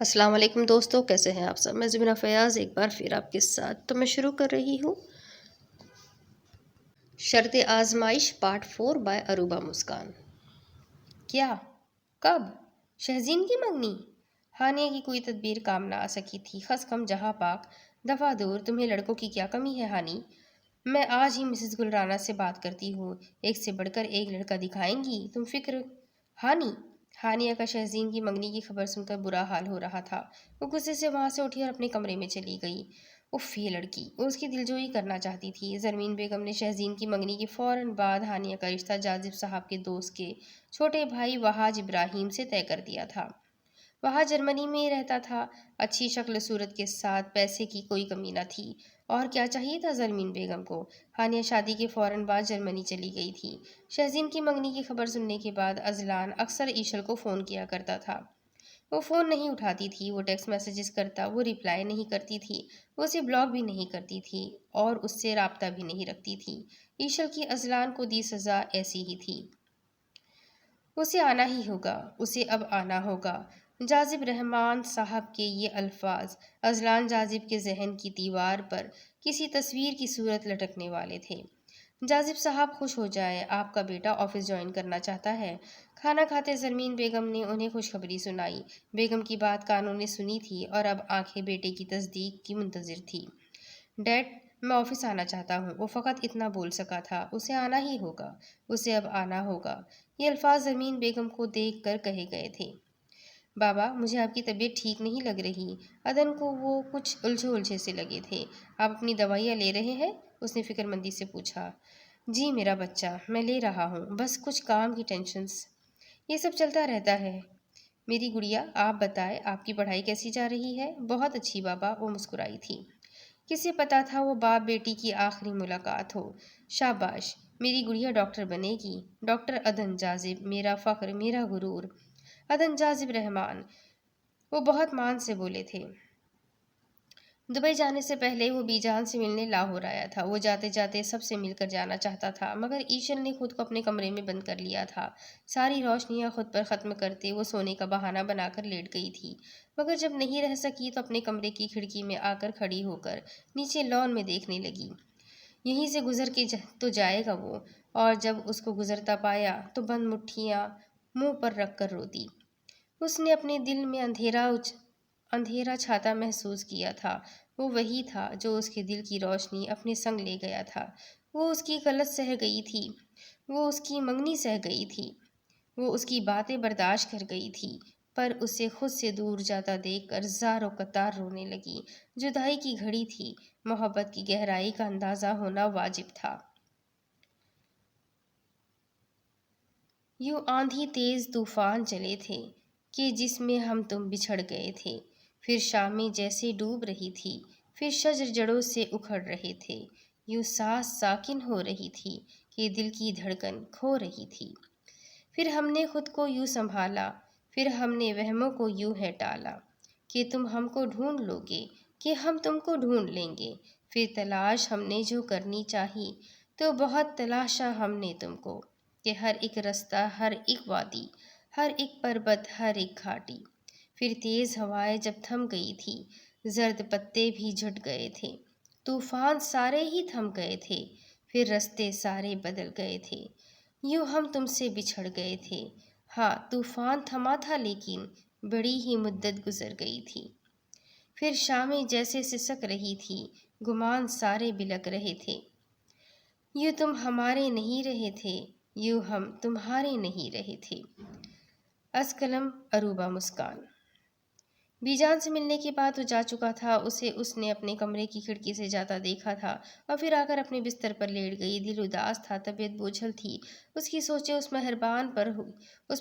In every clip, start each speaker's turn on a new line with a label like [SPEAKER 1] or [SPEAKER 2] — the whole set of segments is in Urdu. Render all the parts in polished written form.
[SPEAKER 1] السلام علیکم دوستو، کیسے ہیں آپ سب؟ میں زبینہ فیاض ایک بار پھر آپ کے ساتھ تو میں شروع کر رہی ہوں شرط آزمائش پارٹ 4 بائے عروبہ مسکان۔ کیا؟ کب؟ شہزین کی منگنی؟ ہانیہ کی کوئی تدبیر کام نہ آ سکی تھی۔ خس کم جہاں پاک دفع دور، تمہیں لڑکوں کی کیا کمی ہے ہانی؟ میں آج ہی مسز گل رانا سے بات کرتی ہوں، ایک سے بڑھ کر ایک لڑکا دکھائیں گی تم فکر۔ ہانی؟ ہانیہ کا شہزین کی منگنی کی خبر سن کر برا حال ہو رہا تھا۔ وہ غصے سے وہاں سے اٹھی اور اپنے کمرے میں چلی گئی۔ اف، یہ لڑکی! وہ اس کی دلجوئی کرنا چاہتی تھی۔ زرمین بیگم نے شہزین کی منگنی کے فوراً بعد ہانیہ کا رشتہ جاذب صاحب کے دوست کے چھوٹے بھائی وحاج ابراہیم سے طے کر دیا تھا۔ وہاں جرمنی میں رہتا تھا، اچھی شکل صورت کے ساتھ، پیسے کی کوئی کمی نہ تھی۔ اور کیا چاہیے تھا زرمین بیگم کو؟ ہانیہ شادی کے فوراً بعد جرمنی چلی گئی تھی۔ شہزین کی منگنی کی خبر سننے کے بعد اذلان اکثر ایشل کو فون کیا کرتا تھا۔ وہ فون نہیں اٹھاتی تھی، وہ ٹیکسٹ میسیجز کرتا، وہ ریپلائی نہیں کرتی تھی، وہ اسے بلاک بھی نہیں کرتی تھی اور اس سے رابطہ بھی نہیں رکھتی تھی۔ ایشل کی اذلان کو دی سزا ایسی ہی تھی۔ اسے آنا ہی ہوگا، اسے اب آنا ہوگا۔ جاذب رحمان صاحب کے یہ الفاظ اذلان جاذب کے ذہن کی دیوار پر کسی تصویر کی صورت لٹکنے والے تھے۔ جاذب صاحب خوش ہو جائیں، آپ کا بیٹا آفس جوائن کرنا چاہتا ہے۔ کھانا کھاتے زرمین بیگم نے انہیں خوشخبری سنائی۔ بیگم کی بات کانوں نے سنی تھی اور اب آنکھیں بیٹے کی تصدیق کی منتظر تھی۔ ڈیڈ، میں آفس آنا چاہتا ہوں، وہ فقط اتنا بول سکا تھا۔ اسے آنا ہی ہوگا، اسے اب آنا ہوگا۔ یہ الفاظ زرمین بیگم کو دیکھ کر کہے گئے تھے۔ بابا، مجھے آپ کی طبیعت ٹھیک نہیں لگ رہی۔ عدن کو وہ کچھ الجھے سے لگے تھے۔ آپ اپنی دوائیاں لے رہے ہیں؟ اس نے فکر مندی سے پوچھا۔ جی میرا بچہ، میں لے رہا ہوں، بس کچھ کام کی ٹینشنز۔ یہ سب چلتا رہتا ہے۔ میری گڑیا، آپ بتائیں، آپ کی پڑھائی کیسی جا رہی ہے؟ بہت اچھی بابا، وہ مسکرائی تھی۔ کسے پتا تھا وہ باپ بیٹی کی آخری ملاقات ہو۔ شاباش، میری گڑیا ڈاکٹر بنے گی۔ ڈاکٹر عدن جاذب، میرا فخر، میرا غرور۔ عدن جاذب رحمان، وہ بہت مان سے بولے تھے۔ دبئی جانے سے پہلے وہ بی جان سے ملنے لاہور آیا تھا۔ وہ جاتے جاتے سب سے مل کر جانا چاہتا تھا، مگر ایشل نے خود کو اپنے کمرے میں بند کر لیا تھا۔ ساری روشنیاں خود پر ختم کرتے وہ سونے کا بہانہ بنا کر لیٹ گئی تھی، مگر جب نہیں رہ سکی تو اپنے کمرے کی کھڑکی میں آ کر کھڑی ہو کر نیچے لان میں دیکھنے لگی۔ یہیں سے گزر کے تو جائے گا وہ، اور جب اس کو گزرتا پایا تو بند مٹھیاں منہ پر رکھ کر روتی۔ اس نے اپنے دل میں اندھیرا چھاتا محسوس کیا تھا۔ وہ وہی تھا جو اس کے دل کی روشنی اپنے سنگ لے گیا تھا۔ وہ اس کی غلط سہ گئی تھی، وہ اس کی منگنی سہ گئی تھی، وہ اس کی باتیں برداشت کر گئی تھی، پر اسے خود سے دور جاتا دیکھ کر زار و قطار رونے لگی۔ جدائی کی گھڑی تھی، محبت کی گہرائی کا اندازہ ہونا واجب تھا۔ یوں آندھی تیز طوفان چلے تھے کہ جس میں ہم تم بچھڑ گئے تھے، پھر شامیں جیسے ڈوب رہی تھی، پھر شجر جڑوں سے اکھڑ رہے تھے۔ یوں سانس ساکن ہو رہی تھی کہ دل کی دھڑکن کھو رہی تھی۔ پھر ہم نے خود کو یوں سنبھالا، پھر ہم نے وہموں کو یوں ہے ٹالا کہ تم ہم کو ڈھونڈ لو گے، کہ ہم تم کو ڈھونڈ لیں گے۔ پھر تلاش ہم نے جو کرنی چاہی تو بہت تلاشا ہم نے تم کو، کہ ہر ایک رستہ، ہر ایک وادی، ہر ایک پربت، ہر ایک گھاٹی۔ پھر تیز ہوائیں جب تھم گئی تھی، زرد پتے بھی جھٹ گئے تھے، طوفان سارے ہی تھم گئے تھے، پھر رستے سارے بدل گئے تھے۔ یوں ہم تم سے بچھڑ گئے تھے۔ ہاں، طوفان تھما تھا لیکن بڑی ہی مدت گزر گئی تھی۔ پھر شامیں جیسے سسک رہی تھی، گمان سارے بلک رہے تھے۔ یوں تم ہمارے نہیں رہے تھے، یوں ہم تمہارے نہیں رہے تھے۔ از قلم عروبہ مسکان۔ بی جان سے ملنے کے بعد وہ جا چکا تھا، اسے اس نے اپنے کمرے کی کھڑکی سے جاتا دیکھا تھا اور پھر آ کر اپنے بستر پر لیٹ گئی۔ دل اداس تھا، طبیعت بوجھل تھی۔ اس کی سوچیں اس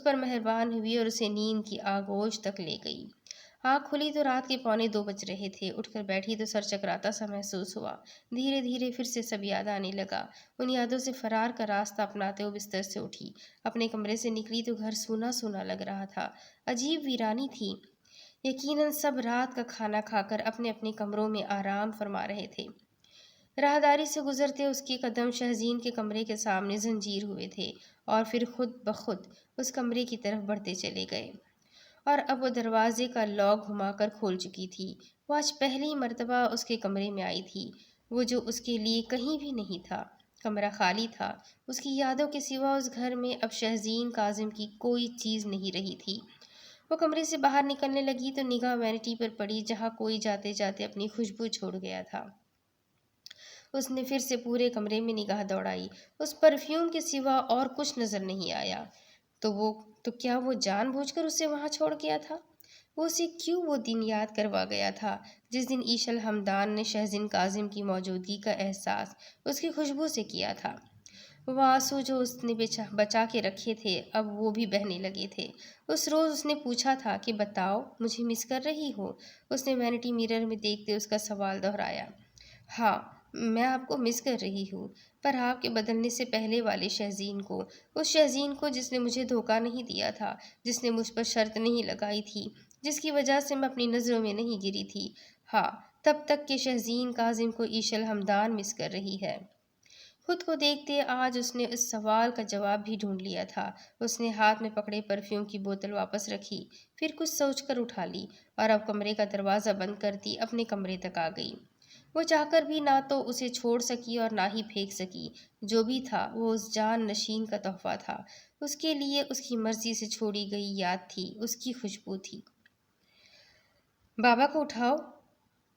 [SPEAKER 1] پر مہربان ہوئی اور اسے نیند کی آغوش تک لے گئی۔ آنکھ کھلی تو رات کے 1:45 بج رہے تھے۔ اٹھ کر بیٹھی تو سر چکراتا سا محسوس ہوا۔ دھیرے دھیرے پھر سے سب یاد آنے لگا۔ ان یادوں سے فرار کا راستہ اپناتے وہ بستر سے اٹھی، اپنے کمرے سے نکلی تو گھر سونا سونا لگ رہا تھا، عجیب ویرانی تھی۔ یقیناً سب رات کا کھانا کھا کر اپنے اپنے کمروں میں آرام فرما رہے تھے۔ راہداری سے گزرتے اس کے قدم شہزین کے کمرے کے سامنے زنجیر ہوئے تھے اور پھر خود بخود اس کمرے کی طرف بڑھتے چلے گئے۔ اور اب وہ دروازے کا لاک گھما کر کھول چکی تھی۔ وہ آج پہلی مرتبہ اس کے کمرے میں آئی تھی، وہ جو اس کے لیے کہیں بھی نہیں تھا۔ کمرہ خالی تھا، اس کی یادوں کے سوا اس گھر میں اب شہزین کاظم کی کوئی چیز نہیں رہی تھی۔ وہ کمرے سے باہر نکلنے لگی تو نگاہ وینٹی پر پڑی جہاں کوئی جاتے جاتے اپنی خوشبو چھوڑ گیا تھا۔ اس نے پھر سے پورے کمرے میں نگاہ دوڑائی، اس پرفیوم کے سوا اور کچھ نظر نہیں آیا۔ تو کیا وہ جان بوجھ کر اسے وہاں چھوڑ گیا تھا؟ وہ اسے کیوں وہ دن یاد کروا گیا تھا جس دن ایشل ہمدان نے شہزین کاظم کی موجودگی کا احساس اس کی خوشبو سے کیا تھا؟ وہ آنسو جو اس نے بچا کے رکھے تھے اب وہ بھی بہنے لگے تھے۔ اس روز اس نے پوچھا تھا کہ بتاؤ مجھے مس کر رہی ہو؟ اس نے وینٹی میرر میں دیکھتے اس کا سوال دہرایا۔ ہاں، میں آپ کو مس کر رہی ہوں، پر آپ کے بدلنے سے پہلے والے شہزین کو، اس شہزین کو جس نے مجھے دھوکہ نہیں دیا تھا، جس نے مجھ پر شرط نہیں لگائی تھی، جس کی وجہ سے میں اپنی نظروں میں نہیں گری تھی۔ ہاں، تب تک کہ شہزین کاظم کو ایشل ہمدان مس کر رہی ہے۔ خود کو دیکھتے آج اس نے اس سوال کا جواب بھی ڈھونڈ لیا تھا۔ اس نے ہاتھ میں پکڑے پرفیوم کی بوتل واپس رکھی، پھر کچھ سوچ کر اٹھا لی اور اب کمرے کا دروازہ بند کرتی اپنے کمرے تک آ گئی۔ وہ چاہ کر بھی نہ تو اسے چھوڑ سکی اور نہ ہی پھینک سکی۔ جو بھی تھا وہ اس جان نشین کا تحفہ تھا، اس کے لیے اس کی مرضی سے چھوڑی گئی یاد تھی، اس کی خوشبو تھی۔ بابا کو اٹھاؤ،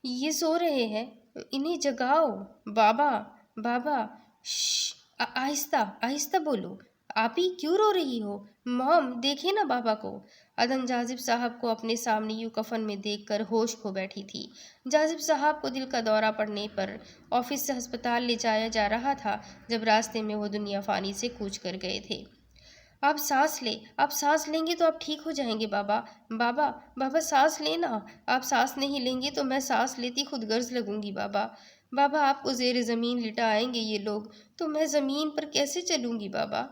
[SPEAKER 1] یہ سو رہے ہیں، انہیں جگاؤ۔ بابا، بابا، شش، آہستہ آہستہ بولو۔ آپی کیوں رو رہی ہو؟ مام دیکھیں نا بابا کو۔ عدن جاذب صاحب کو اپنے سامنے یوں کفن میں دیکھ کر ہوش کھو بیٹھی تھی۔ جاذب صاحب کو دل کا دورہ پڑنے پر آفس سے ہسپتال لے جایا جا رہا تھا جب راستے میں وہ دنیا فانی سے کوچ کر گئے تھے۔ آپ سانس لیں، آپ سانس لیں گے تو آپ ٹھیک ہو جائیں گے بابا۔ بابا، بابا سانس لینا، آپ سانس نہیں لیں گے تو میں سانس لیتی خود غرض لگوں گی بابا۔ بابا آپ کو زیر زمین لٹائیں گے یہ لوگ تو میں زمین پر کیسے چلوں گی بابا؟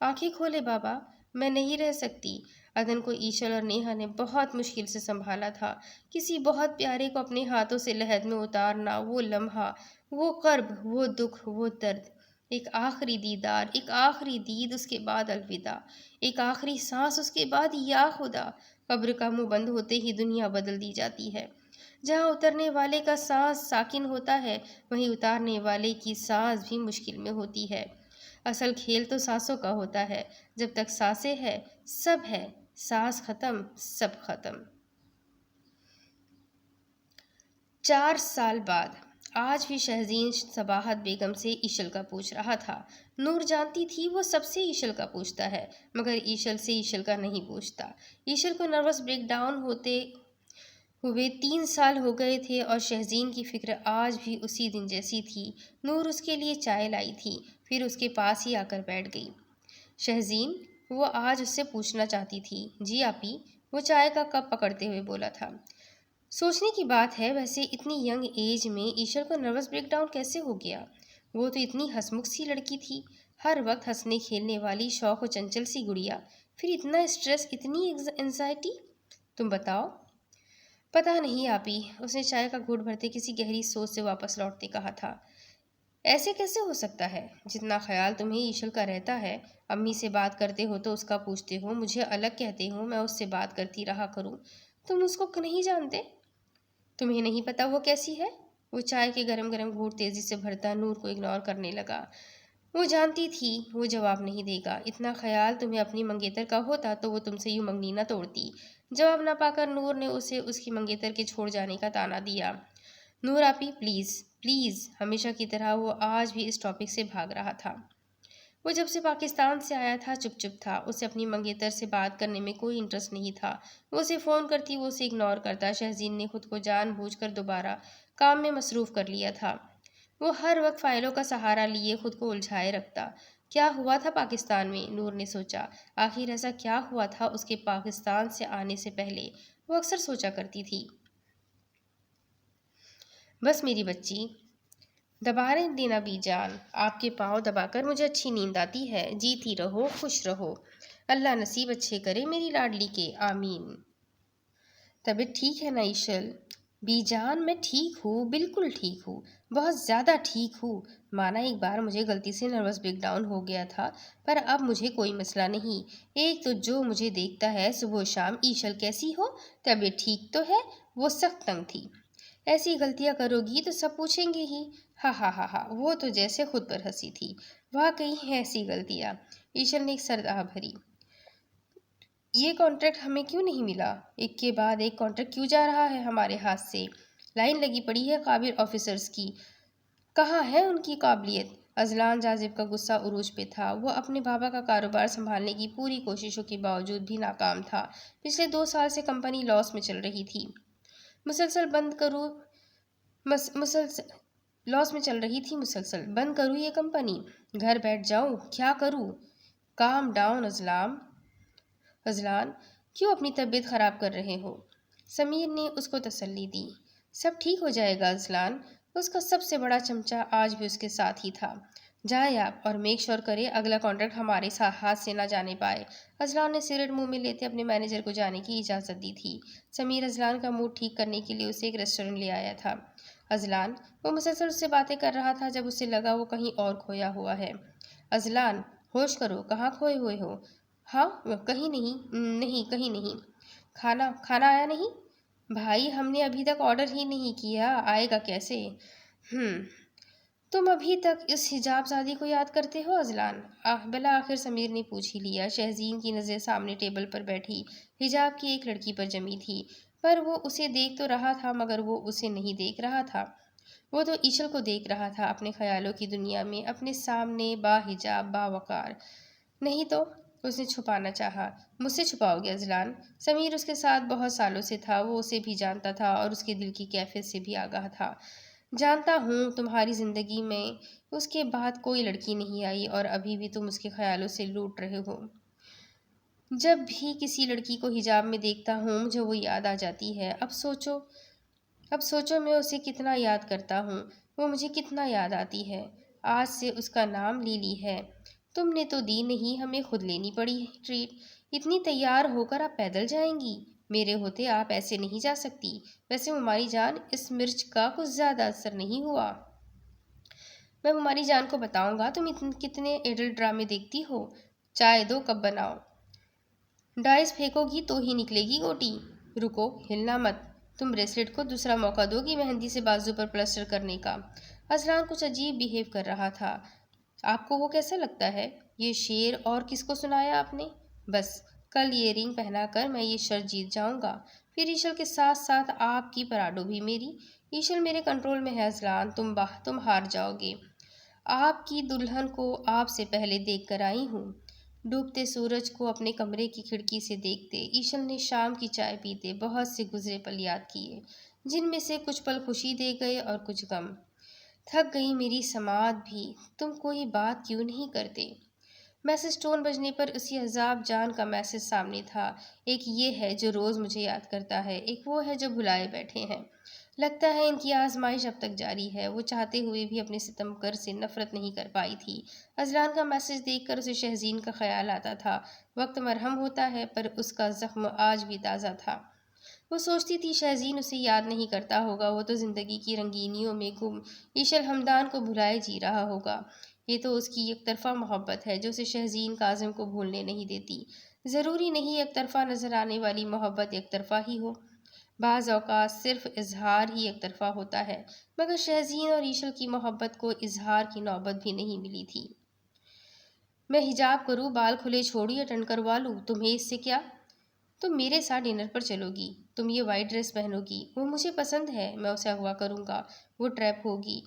[SPEAKER 1] آنکھیں کھولے بابا، میں نہیں رہ سکتی۔ عدن کو ایشل اور نیہا نے بہت مشکل سے سنبھالا تھا۔ کسی بہت پیارے کو اپنے ہاتھوں سے لحد میں اتارنا، وہ لمحہ، وہ کرب، وہ دکھ، وہ درد، ایک آخری دیدار، ایک آخری دید، اس کے بعد الوداع، ایک آخری سانس، اس کے بعد یا خدا۔ قبر کا منہ بند ہوتے ہی دنیا بدل دی جاتی ہے۔ جہاں اترنے والے کا سانس ساکن ہوتا ہے وہیں اتارنے والے کی سانس بھی مشکل میں ہوتی ہے۔ اصل کھیل تو سانسوں کا ہوتا ہے، جب تک سانسیں ہے سب ہے، سانس ختم سب ختم۔ 4 سال بعد آج بھی شہزین صباحت بیگم سے ایشل کا پوچھ رہا تھا۔ نور جانتی تھی وہ سب سے ایشل کا پوچھتا ہے مگر ایشل سے ایشل کا نہیں پوچھتا۔ ایشل کو نروس بریک ڈاؤن ہوتے ہوئے 3 سال ہو گئے تھے اور شہزین کی فکر آج بھی اسی دن جیسی تھی۔ نور اس کے لیے چائے لائی تھی، پھر اس کے پاس ہی آ کر بیٹھ گئی۔ شہزین، وہ آج اس سے پوچھنا چاہتی تھی۔ جی آپی، وہ چائے کا کپ پکڑتے ہوئے بولا تھا۔ سوچنے کی بات ہے ویسے اتنی ینگ ایج میں ایشل کو نروس بریک ڈاؤن کیسے ہو گیا؟ وہ تو اتنی ہنسمکھ سی لڑکی تھی، ہر وقت ہنسنے کھیلنے والی، شوق و چنچل سی گڑیا، پھر اتنا اسٹریس، اتنی انزائٹی؟ تم بتاؤ۔ پتہ نہیں آپی، اس نے چائے کا گھونٹ بھرتے کسی گہری سوچ سے واپس لوٹتے کہا تھا۔ ایسے کیسے ہو سکتا ہے؟ جتنا خیال تمہیں ایشل کا رہتا ہے، امی سے بات کرتے ہو تو اس کا پوچھتے ہو، مجھے الگ کہتے ہو، میں اس سے بات کرتی رہا کروں، تم اس کو نہیں جانتے؟ تمہیں نہیں پتا وہ کیسی ہے؟ وہ چائے کے گرم گرم گھونٹ تیزی سے بھرتا نور کو اگنور کرنے لگا۔ وہ جانتی تھی وہ جواب نہیں دے گا۔ اتنا خیال تمہیں اپنی منگیتر کا ہوتا تو وہ تم سے یوں منگنی نہ توڑتی۔ جواب نہ پا کر نور نے اسے اس کی منگیتر کے چھوڑ جانے کا طعنہ دیا۔ نور آپی پلیز پلیز، ہمیشہ کی طرح وہ آج بھی اس ٹاپک سے بھاگ رہا تھا۔ وہ جب سے پاکستان سے آیا تھا چپ چپ تھا، اسے اپنی منگیتر سے بات کرنے میں کوئی انٹرسٹ نہیں تھا۔ وہ اسے فون کرتی، وہ اسے اگنور کرتا۔ شہزین نے خود کو جان بوجھ کر دوبارہ کام میں مصروف کر لیا تھا۔ وہ ہر وقت فائلوں کا سہارا لیے خود کو الجھائے رکھتا۔ کیا ہوا تھا پاکستان میں؟ نور نے سوچا۔ آخر ایسا کیا ہوا تھا اس کے پاکستان سے آنے سے پہلے؟ وہ اکثر سوچا کرتی تھی۔ بس میری بچی، دبا رہے دینا بی جان، آپ کے پاؤں دبا کر مجھے اچھی نیند آتی ہے۔ جیتی رہو، خوش رہو، اللہ نصیب اچھے کرے میری لاڈلی کے، آمین۔ طبیعت ٹھیک ہے نا ایشل؟ بی جان میں ٹھیک ہوں، بالکل ٹھیک ہوں، بہت زیادہ ٹھیک ہوں۔ مانا ایک بار مجھے غلطی سے نروس بریک ڈاؤن ہو گیا تھا، پر اب مجھے کوئی مسئلہ نہیں۔ ایک تو جو مجھے دیکھتا ہے صبح و شام، ایشل کیسی ہو، طبیعت ٹھیک تو ہے؟ وہ سخت تنگ تھی۔ ایسی غلطیاں کرو گی تو سب پوچھیں گے ہی۔ ہاں ہاں ہاں ہاں، وہ تو جیسے خود پر ہنسی تھی۔ واقعی ہیں ایسی غلطیاں۔ ایشل نے ایک سردا بھری۔ یہ کانٹریکٹ ہمیں کیوں نہیں ملا؟ ایک کے بعد ایک کانٹریکٹ کیوں جا رہا ہے ہمارے ہاتھ سے؟ لائن لگی پڑی ہے قابل آفیسرز کی، کہاں ہے ان کی قابلیت؟ اذلان جاذب کا غصہ عروج پہ تھا۔ وہ اپنے بابا کا کاروبار سنبھالنے کی پوری کوششوں کے باوجود بھی ناکام تھا۔ پچھلے 2 سال سے کمپنی لاس میں چل رہی تھی۔ مسلسل بند کروں یہ کمپنی، گھر بیٹھ جاؤں، کیا کروں؟ کام ڈاؤن اذلان، کیوں اپنی طبیعت خراب کر رہے ہو؟ سمیر نے اس کو تسلی دی۔ سب ٹھیک ہو جائے گا اذلان۔ اس کا سب سے بڑا چمچہ آج بھی اس کے ساتھ ہی تھا۔ جائے آپ اور میک شور کرے اگلا کانٹریکٹ ہمارے ہاتھ سے نہ جانے پائے۔ اذلان نے سگریٹ منہ میں لیتے اپنے مینیجر کو جانے کی اجازت دی تھی۔ سمیر اذلان کا موڈ ٹھیک کرنے کے لیے اسے ایک ریسٹورنٹ لے آیا تھا۔ اذلان، وہ مسلسل اس سے باتیں کر رہا تھا جب اسے لگا وہ کہیں اور کھویا ہوا ہے۔ اذلان، ہوش کرو، کہاں کھوئے ہوئے ہو؟ ہاں کہیں نہیں۔ کھانا آیا نہیں؟ بھائی ہم نے ابھی تک آرڈر ہی نہیں کیا، آئے گا کیسے؟ تم ابھی تک اس حجاب زادی کو یاد کرتے ہو اذلان؟ بالآخر سمیر نے پوچھ ہی لیا۔ شہزین کی نظر سامنے ٹیبل پر بیٹھی حجاب کی ایک لڑکی پر جمی تھی، پر وہ اسے دیکھ تو رہا تھا مگر وہ اسے نہیں دیکھ رہا تھا۔ وہ تو ایشل کو دیکھ رہا تھا اپنے خیالوں کی دنیا میں، اپنے سامنے با حجاب باوقار۔ نہیں تو اس نے چھپانا چاہا۔ مجھ سے چھپاؤ گے اذلان؟ سمیر اس کے ساتھ بہت سالوں سے تھا، وہ اسے بھی جانتا تھا اور اس کے دل کی کیفیت سے بھی آگاہ تھا۔ جانتا ہوں تمہاری زندگی میں اس کے بعد کوئی لڑکی نہیں آئی اور ابھی بھی تم اس کے خیالوں سے لوٹ رہے ہو۔ جب بھی کسی لڑکی کو حجاب میں دیکھتا ہوں مجھے وہ یاد آ جاتی ہے۔ اب سوچو میں اسے کتنا یاد کرتا ہوں، وہ مجھے کتنا یاد آتی ہے۔ آج سے اس کا نام لیلی ہے۔ تم نے تو دی نہیں، ہمیں خود لینی پڑی ٹریٹ۔ اتنی تیار ہو کر آپ پیدل جائیں گی؟ میرے ہوتے آپ ایسے نہیں جا سکتی۔ ویسے مماری جان، اس مرچ کا کچھ زیادہ اثر نہیں ہوا۔ میں مماری جان کو بتاؤں گا تم کتنے ایڈلٹ ڈرامے دیکھتی ہو۔ چائے دو، کب بناؤ؟ ڈائس پھینکو گی تو ہی نکلے گی گوٹی۔ رکو، ہلنا مت۔ تم بریسلیٹ کو دوسرا موقع دو گی مہندی سے بازو پر پلسٹر کرنے کا۔ اذلان کچھ عجیب بیہیو کر رہا تھا۔ آپ کو وہ کیسا لگتا ہے؟ یہ شعر اور کس کو سنایا آپ نے؟ بس کل یہ رنگ پہنا کر میں یہ شرط جیت جاؤں گا، پھر ایشل کے ساتھ ساتھ آپ کی پراڈو بھی میری۔ ایشل میرے کنٹرول میں ہے اذلان، تم ہار جاؤ گے۔ آپ کی دلہن کو آپ سے پہلے دیکھ کر آئی ہوں۔ ڈوبتے سورج کو اپنے کمرے کی کھڑکی سے دیکھتے ایشل نے شام کی چائے پیتے بہت سے گزرے پل یاد کیے، جن میں سے کچھ پل خوشی دے گئے اور کچھ غم۔ تھک گئی میری سماعت بھی، تم کوئی بات کیوں نہیں کرتے؟ میسج ٹون بجنے پر اسی عذاب جان کا میسج سامنے تھا۔ ایک یہ ہے جو روز مجھے یاد کرتا ہے، ایک وہ ہے جو بھلائے بیٹھے ہیں۔ لگتا ہے ان کی آزمائش اب تک جاری ہے۔ وہ چاہتے ہوئے بھی اپنے ستمگر سے نفرت نہیں کر پائی تھی۔ اذلان کا میسج دیکھ کر اسے شہزین کا خیال آتا تھا۔ وقت مرہم ہوتا ہے پر اس کا زخم آج بھی تازہ تھا۔ وہ سوچتی تھی شہزین اسے یاد نہیں کرتا ہوگا، وہ تو زندگی کی رنگینیوں میں گم ایشل ہمدان کو بھلائے جی رہا ہوگا۔ یہ تو اس کی یک طرفہ محبت ہے جو اسے شہزین کاظم کو بھولنے نہیں دیتی۔ ضروری نہیں یک طرفہ نظر آنے والی محبت یک طرفہ ہی ہو، بعض اوقات صرف اظہار ہی یک طرفہ ہوتا ہے، مگر شہزین اور ایشل کی محبت کو اظہار کی نوبت بھی نہیں ملی تھی۔ میں حجاب کروں، بال کھلے چھوڑوں یا ٹن کروا لوں، تمہیں اس سے کیا؟ تم میرے ساتھ ڈنر پر چلو گی، تم یہ وائٹ ڈریس پہنو گی، وہ مجھے پسند ہے، میں اسے اغوا کروں گا، وہ ٹریپ ہوگی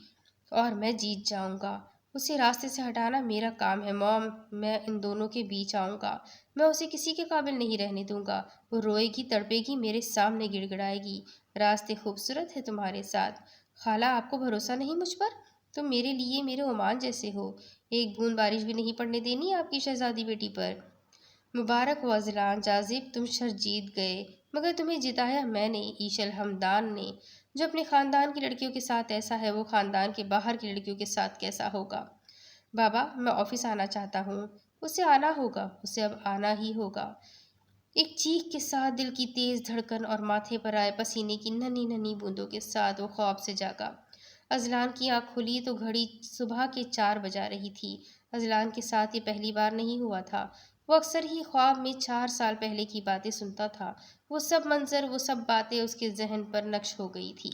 [SPEAKER 1] اور میں جیت جاؤں گا۔ اسے راستے سے ہٹانا میرا کام ہے موم، میں ان دونوں کے بیچ آؤں گا، میں اسے کسی کے قابل نہیں رہنے دوں گا۔ وہ روئے گی، تڑپے گی، میرے سامنے گڑ گڑائے گی۔ راستے خوبصورت ہے تمہارے ساتھ۔ خالہ آپ کو بھروسہ نہیں مجھ پر؟ تم میرے لیے میرے عمان جیسے ہو، ایک بوند بارش بھی نہیں پڑنے دینی آپ کی شہزادی بیٹی پر۔ مبارک ہو اذلان جاذب، تم شرط جیت گئے، مگر تمہیں جتایا میں نے، ایشل ہمدان نے۔ جو اپنے خاندان کی لڑکیوں کے ساتھ ایسا ہے وہ خاندان کے باہر کی لڑکیوں کے ساتھ کیسا ہوگا؟ بابا میں آفس آنا چاہتا ہوں۔ اسے آنا ہوگا، اسے اب آنا ہی ہوگا۔ ایک چیخ کے ساتھ دل کی تیز دھڑکن اور ماتھے پر آئے پسینے کی ننھی ننھی بوندوں کے ساتھ وہ خواب سے جاگا۔ اذلان کی آنکھ کھلی تو گھڑی صبح کے 4 بجا رہی تھی۔ اذلان کے ساتھ یہ پہلی بار نہیں ہوا تھا۔ وہ اکثر ہی خواب میں 4 سال پہلے کی باتیں سنتا تھا۔ وہ سب منظر، وہ سب باتیں اس کے ذہن پر نقش ہو گئی تھی۔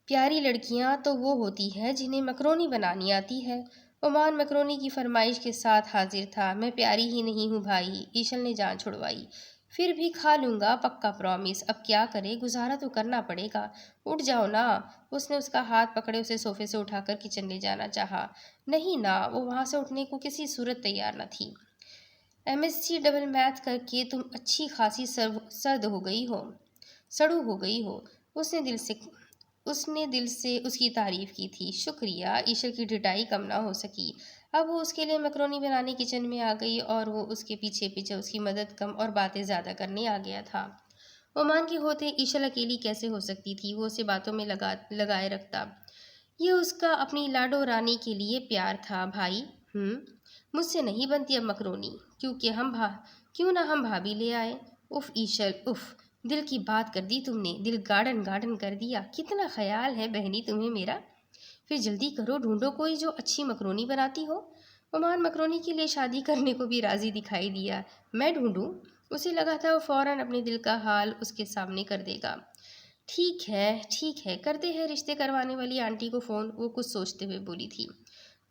[SPEAKER 1] پیاری لڑکیاں تو وہ ہوتی ہے جنہیں مکرونی بنانی آتی ہے۔ عمان مکرونی کی فرمائش کے ساتھ حاضر تھا۔ میں پیاری ہی نہیں ہوں بھائی، ایشل نے جان چھڑوائی۔ پھر بھی کھا لوں گا، پکا پرامس۔ اب کیا کرے، گزارا تو کرنا پڑے گا۔ اٹھ جاؤ نا۔ اس نے اس کا ہاتھ پکڑے اسے صوفے سے اٹھا کر کچن لے جانا چاہا۔ نہیں نا، وہ وہاں سے اٹھنے کو کسی صورت تیار نہ تھی۔ MSc ڈبل میتھ کر کے تم اچھی خاصی سرد ہو گئی ہو، سڑو ہو گئی ہو۔ اس نے دل سے اس کی تعریف کی تھی۔ شکریہ۔ ایشل کی ڈٹائی کم نہ ہو سکی۔ اب وہ اس کے لیے مکرونی بنانے کچن میں آ گئی اور وہ اس کے پیچھے پیچھے اس کی مدد کم اور باتیں زیادہ کرنے آ گیا تھا۔ عمان کے ہوتے ایشل اکیلی کیسے ہو سکتی تھی؟ وہ اسے باتوں میں لگائے رکھتا۔ یہ اس کا اپنی لاڈو رانی کے لیے پیار تھا بھائی۔ مجھ سے نہیں بنتی اب مکرونی، کیوں نہ ہم بھابھی لے آئے؟ اف ایشل اف، دل کی بات کر دی تم نے، دل گارڈن کر دیا۔ کتنا خیال ہے بہنی تمہیں میرا۔ پھر جلدی کرو، ڈھونڈو کوئی جو اچھی مکرونی بناتی ہو۔ عمان مکرونی کے لیے شادی کرنے کو بھی راضی دکھائی دیا۔ میں ڈھونڈوں؟ اسے لگا تھا وہ فوراً اپنے دل کا حال اس کے سامنے کر دے گا۔ ٹھیک ہے، کرتے ہیں رشتے کروانے والی آنٹی کو فون، وہ کچھ سوچتے ہوئے بولی تھی۔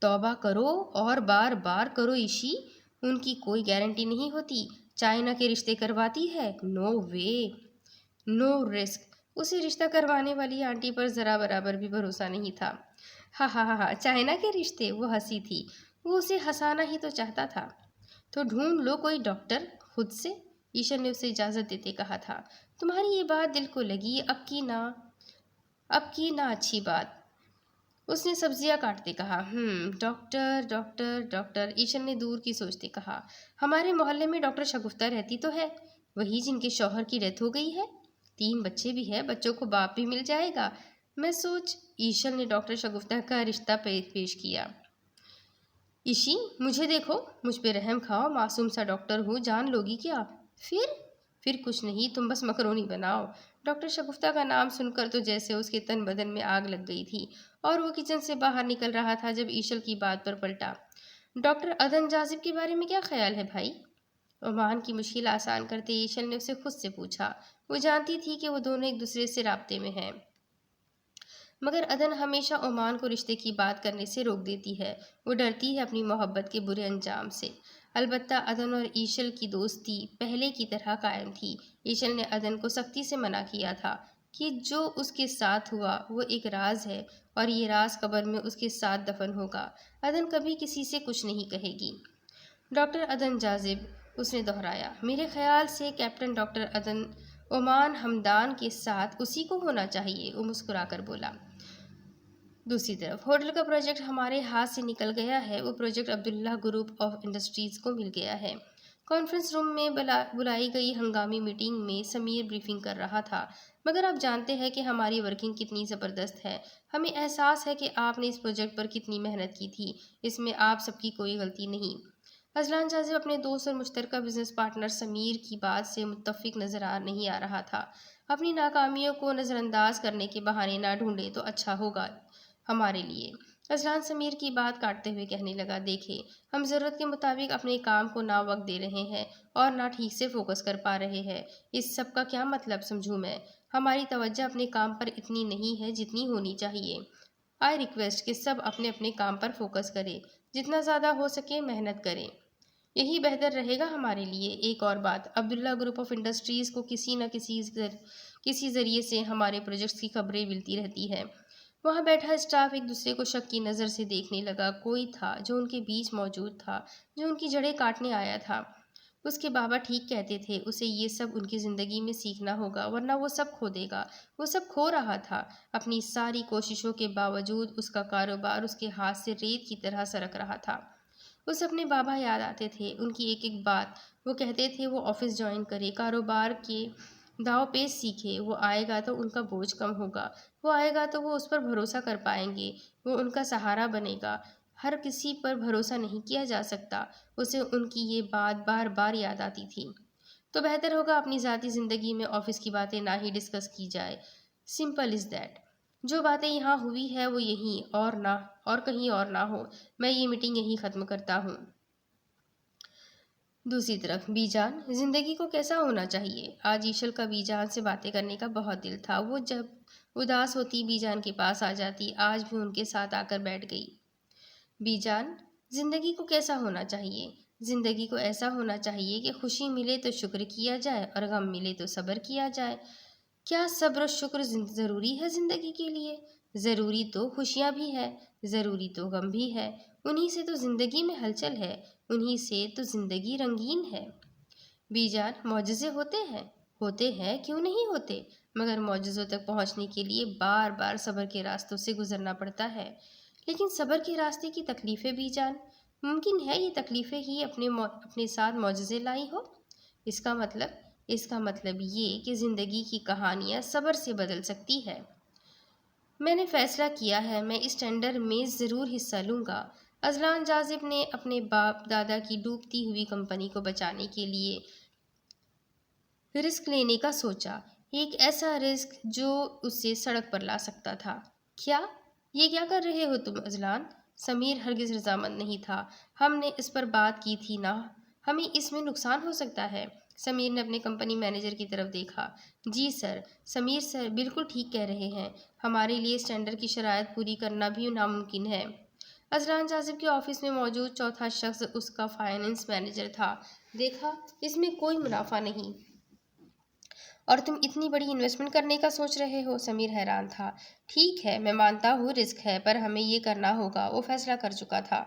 [SPEAKER 1] توبہ کرو اور بار بار کرو ایشی، ان کی کوئی گارنٹی نہیں ہوتی۔ چائنا کے رشتے کرواتی ہے؟ نو وے، نو رسک۔ اسے رشتہ کروانے والی آنٹی پر ذرا برابر بھی بھروسہ نہیں تھا۔ ہاں، چائنا کے رشتے؟ وہ ہنسی تھی۔ وہ اسے ہنسانا ہی تو چاہتا تھا۔ تو ڈھونڈ لو کوئی ڈاکٹر خود سے، ایشر نے اسے اجازت دیتے کہا تھا۔ تمہاری یہ بات دل کو لگی، اب کی نہ اچھی بات، اس نے سبزیاں کاٹتے کہا۔ ڈاکٹر، ایشر نے دور کی سوچتے کہا۔ ہمارے محلے میں ڈاکٹر شگفتہ رہتی تو ہے، وہی جن کے شوہر کی ڈیتھ ہو گئی ہے۔ 3 بچے بھی ہیں، بچوں کو باپ بھی مل جائے گا۔ ایشر نے ڈاکٹر شگفتہ کا رشتہ پیش کیا۔ ایشی، مجھے دیکھو، مجھ پہ رحم کھاؤ، معصوم سا ڈاکٹر ہوں، جان لوگی کیا؟ پھر کچھ نہیں، تم بس مکرونی بناؤ۔ ڈاکٹر شگفتہ کا نام سن کر تو جیسے اس کے تن بدن میں آگ لگ گئی تھی، اور وہ کچن سے باہر نکل رہا تھا جب ایشل کی بات پر پلٹا۔ ڈاکٹر عدن جاذب کے بارے میں کیا خیال ہے بھائی؟ عمان کی مشکل آسان کرتے ایشل نے اسے خود سے پوچھا۔ وہ جانتی تھی کہ وہ دونوں ایک دوسرے سے رابطے میں ہیں، مگر عدن ہمیشہ عمان کو رشتے کی بات کرنے سے روک دیتی ہے۔ وہ ڈرتی ہے اپنی محبت کے برے انجام سے۔ البتہ عدن اور ایشل کی دوستی پہلے کی طرح قائم تھی۔ ایشل نے عدن کو سختی سے منع کیا تھا کہ جو اس کے ساتھ ہوا وہ ایک راز ہے، اور یہ راز قبر میں اس کے ساتھ دفن ہوگا۔ عدن کبھی کسی سے کچھ نہیں کہے گی۔ ڈاکٹر عدن جاذب، اس نے دہرایا۔ میرے خیال سے کیپٹن ڈاکٹر عدن عمان ہمدان کے ساتھ اسی کو ہونا چاہیے، وہ مسکرا کر بولا۔ دوسری طرف ہوٹل کا پروجیکٹ ہمارے ہاتھ سے نکل گیا ہے۔ وہ project Abdullah group of industries کو مل گیا ہے۔ کانفرنس روم میں بلائی گئی ہنگامی میٹنگ میں سمیر بریفنگ کر رہا تھا۔ مگر آپ جانتے ہیں کہ ہماری ورکنگ کتنی زبردست ہے۔ ہمیں احساس ہے کہ آپ نے اس پروجیکٹ پر کتنی محنت کی تھی۔ اس میں آپ سب کی کوئی غلطی نہیں۔ اذلان جاذب اپنے دوست اور مشترکہ بزنس پارٹنر سمیر کی بات سے متفق نظر نہیں آ رہا تھا۔ اپنی ناکامیوں کو نظر انداز کرنے کے بہانے نہ ڈھونڈے تو اچھا ہوگا ہمارے لیے۔ اذلان سمیر کی بات کاٹتے ہوئے کہنے لگا، دیکھیں، ہم ضرورت کے مطابق اپنے کام کو نہ وقت دے رہے ہیں اور نہ ٹھیک سے فوکس کر پا رہے ہیں۔ اس سب کا کیا مطلب سمجھوں میں؟ ہماری توجہ اپنے کام پر اتنی نہیں ہے جتنی ہونی چاہیے۔ آئی ریکویسٹ کہ سب اپنے اپنے کام پر فوکس کریں، جتنا زیادہ ہو سکے محنت کریں، یہی بہتر رہے گا ہمارے لیے۔ ایک اور بات، عبداللہ گروپ آف انڈسٹریز کو کسی نہ کسی ذریعے سے ہمارے پروجیکٹس کی خبریں ملتی رہتی ہیں۔ وہاں بیٹھا اسٹاف ایک دوسرے کو شک کی نظر سے دیکھنے لگا۔ کوئی تھا جو ان کے بیچ موجود تھا، جو ان کی جڑیں کاٹنے آیا تھا۔ اس کے بابا ٹھیک کہتے تھے، اسے یہ سب ان کی زندگی میں سیکھنا ہوگا، ورنہ وہ سب کھو دے گا۔ وہ سب کھو رہا تھا۔ اپنی ساری کوششوں کے باوجود اس کا کاروبار اس کے ہاتھ سے ریت کی طرح سرک رہا تھا۔ اسے اپنے بابا یاد آتے تھے، ان کی ایک ایک بات۔ وہ کہتے تھے وہ آفس جوائن کرے، کاروبار کے داؤ پیچ سیکھے، وہ آئے گا تو ان کا بوجھ کم ہوگا، وہ آئے گا تو وہ اس پر بھروسہ کر پائیں گے، وہ ان کا سہارا بنے گا۔ ہر کسی پر بھروسہ نہیں کیا جا سکتا۔ اسے ان کی یہ بات بار بار یاد آتی تھی۔ تو بہتر ہوگا اپنی ذاتی زندگی میں آفس کی باتیں نہ ہی ڈسکس کی جائے۔ Simple is that. جو باتیں یہاں ہوئی ہے وہ یہیں اور کہیں اور نہ ہو۔ میں یہ میٹنگ یہیں ختم کرتا ہوں۔ دوسری طرف بی جان، زندگی کو کیسا ہونا چاہیے؟ آج ایشل کا بی جان سے باتیں کرنے کا بہت دل تھا۔ وہ جب اداس ہوتی بی جان کے پاس آ جاتی، آج بھی ان کے ساتھ آ کر بیٹھ گئی۔ بی جان، زندگی کو کیسا ہونا چاہیے؟ زندگی کو ایسا ہونا چاہیے کہ خوشی ملے تو شکر کیا جائے اور غم ملے تو صبر کیا جائے۔ کیا صبر و شکر ضروری ہے زندگی کے لیے؟ ضروری تو خوشیاں بھی ہے، ضروری تو غم بھی ہے۔ انہی سے تو زندگی میں ہلچل ہے، انہی سے تو زندگی رنگین ہے۔ بی جان، معجزے ہوتے ہیں، کیوں نہیں ہوتے؟ مگر معجزوں تک پہنچنے کے لیے بار بار صبر کے راستوں سے گزرنا پڑتا ہے۔ لیکن صبر کے راستے کی تکلیفیں بی جان، ممکن ہے یہ تکلیفیں ہی اپنے ساتھ معجزے لائی ہو؟ اس کا مطلب یہ کہ زندگی کی کہانیاں صبر سے بدل سکتی ہے۔ میں نے فیصلہ کیا ہے، میں اس ٹینڈر میں ضرور حصہ لوں گا۔ اذلان جاذب نے اپنے باپ دادا کی ڈوبتی ہوئی کمپنی کو بچانے کے لیے رسک لینے کا سوچا، ایک ایسا رسک جو اسے سڑک پر لا سکتا تھا۔ یہ کیا کر رہے ہو تم اذلان؟ سمیر ہرگز رضامند نہیں تھا۔ ہم نے اس پر بات کی تھی نا، ہمیں اس میں نقصان ہو سکتا ہے۔ سمیر نے اپنے کمپنی مینیجر کی طرف دیکھا۔ جی سر، سمیر سر بالکل ٹھیک کہہ رہے ہیں، ہمارے لیے اس ٹینڈر کی شرائط پوری کرنا بھی ناممکن ہے۔ اذلان جاذب کے آفس میں موجود چوتھا شخص اس کا فائنانس مینیجر تھا۔ دیکھا، اس میں کوئی منافع نہیں۔ اور تم اتنی بڑی انویسٹمنٹ کرنے کا سوچ رہے ہو؟ سمیر حیران تھا۔ ٹھیک ہے، میں مانتا ہوں رسک ہے، پر ہمیں یہ کرنا ہوگا، وہ فیصلہ کر چکا تھا۔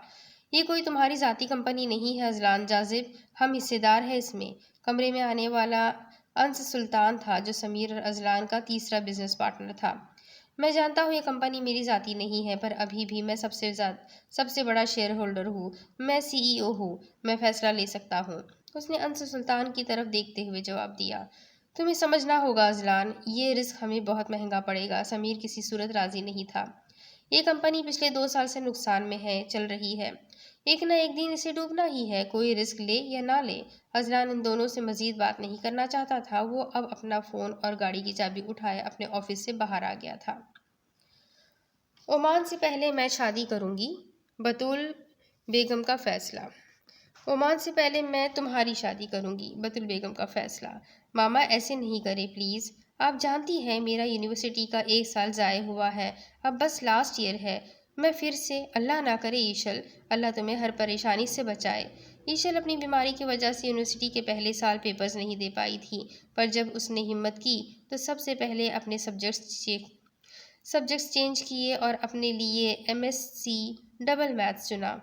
[SPEAKER 1] یہ کوئی تمہاری ذاتی کمپنی نہیں ہے اذلان جاذب، ہم حصے دار ہیں اس میں۔ کمرے میں آنے والا انس سلطان تھا، جو سمیر اور اذلان کا تیسرا بزنس پارٹنر تھا۔ میں جانتا ہوں یہ کمپنی میری ذاتی نہیں ہے، پر ابھی بھی میں سب سے بڑا شیئر ہولڈر ہوں، میں سی ای او ہوں، میں فیصلہ لے سکتا ہوں۔ اس نے انس سلطان کی طرف دیکھتے ہوئے جواب دیا۔ تمہیں سمجھنا ہوگا اذلان، یہ رسک ہمیں بہت مہنگا پڑے گا۔ سمیر کسی صورت راضی نہیں تھا۔ یہ کمپنی پچھلے 2 سال سے نقصان میں چل رہی ہے، ایک نہ ایک دن اسے ڈوبنا ہی ہے، کوئی رسک لے یا نہ لے۔ اذلان ان دونوں سے مزید بات نہیں کرنا چاہتا تھا۔ وہ اب اپنا فون اور گاڑی کی چابی اٹھائے اپنے آفس سے باہر آ گیا تھا۔ عمان سے پہلے میں شادی کروں گی، بطول بیگم کا فیصلہ۔ عمان سے پہلے میں تمہاری شادی کروں گی، بطول بیگم کا فیصلہ۔ ماما ایسے نہیں کریں پلیز، آپ جانتی ہیں میرا یونیورسٹی کا 1 سال ضائع ہوا ہے، اب بس لاسٹ ایئر ہے۔ میں پھر سے، اللہ نہ کرے ایشل، اللہ تمہیں ہر پریشانی سے بچائے۔ ایشل اپنی بیماری کی وجہ سے یونیورسٹی کے پہلے سال پیپرز نہیں دے پائی تھی، پر جب اس نے ہمت کی تو سب سے پہلے اپنے سبجیکٹس چینج کیے اور اپنے لیے M S C double maths چنا۔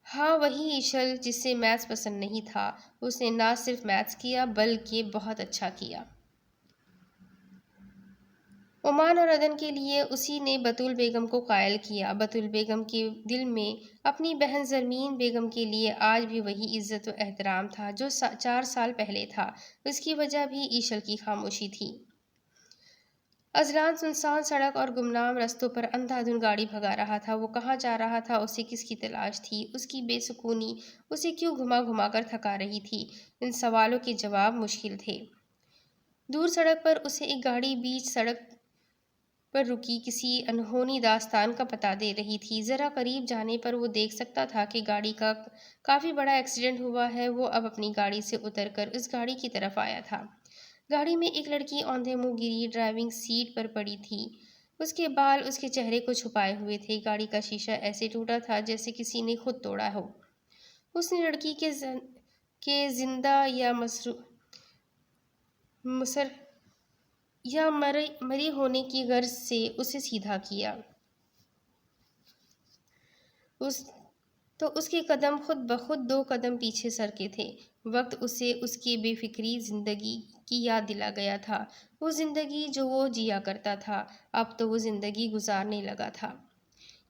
[SPEAKER 1] ہاں، وہی ایشل جسے میتھس پسند نہیں تھا، اس نے نہ صرف میتھس کیا بلکہ بہت اچھا کیا۔ عمان اور عدن کے لیے اسی نے بطول بیگم کو قائل کیا۔ بطول بیگم کے دل میں اپنی بہن زرمین بیگم کے لیے آج بھی وہی عزت و احترام تھا جو 4 سال پہلے تھا۔ اس کی وجہ بھی ایشل کی خاموشی تھی۔ اذلان سنسان سڑک اور گمنام رستوں پر اندھا دھند گاڑی بھگا رہا تھا۔ وہ کہاں جا رہا تھا؟ اسے کس کی تلاش تھی؟ اس کی بے سکونی اسے کیوں گھما گھما کر تھکا رہی تھی؟ ان سوالوں کے جواب مشکل تھے۔ دور سڑک پر اسے ایک گاڑی بیچ سڑک پر رکی کسی انہونی داستان کا پتہ دے رہی تھی۔ ذرا قریب جانے پر وہ دیکھ سکتا تھا کہ گاڑی کا کافی بڑا ایکسیڈنٹ ہوا ہے۔ وہ اب اپنی گاڑی سے اتر کر اس گاڑی کی طرف آیا تھا۔ گاڑی میں ایک لڑکی اوندھے منہ گری ڈرائیونگ سیٹ پر پڑی تھی۔ اس کے بال اس کے چہرے کو چھپائے ہوئے تھے۔ گاڑی کا شیشہ ایسے ٹوٹا تھا جیسے کسی نے خود توڑا ہو۔ اس نے لڑکی کے زندہ یا مری ہونے کی غرض سے اسے سیدھا کیا تو اس کے قدم خود بخود 2 قدم پیچھے سرکے تھے۔ وقت اسے اس کی بے فکری زندگی کی یاد دلا گیا تھا، وہ زندگی جو وہ جیا کرتا تھا، اب تو وہ زندگی گزارنے لگا تھا۔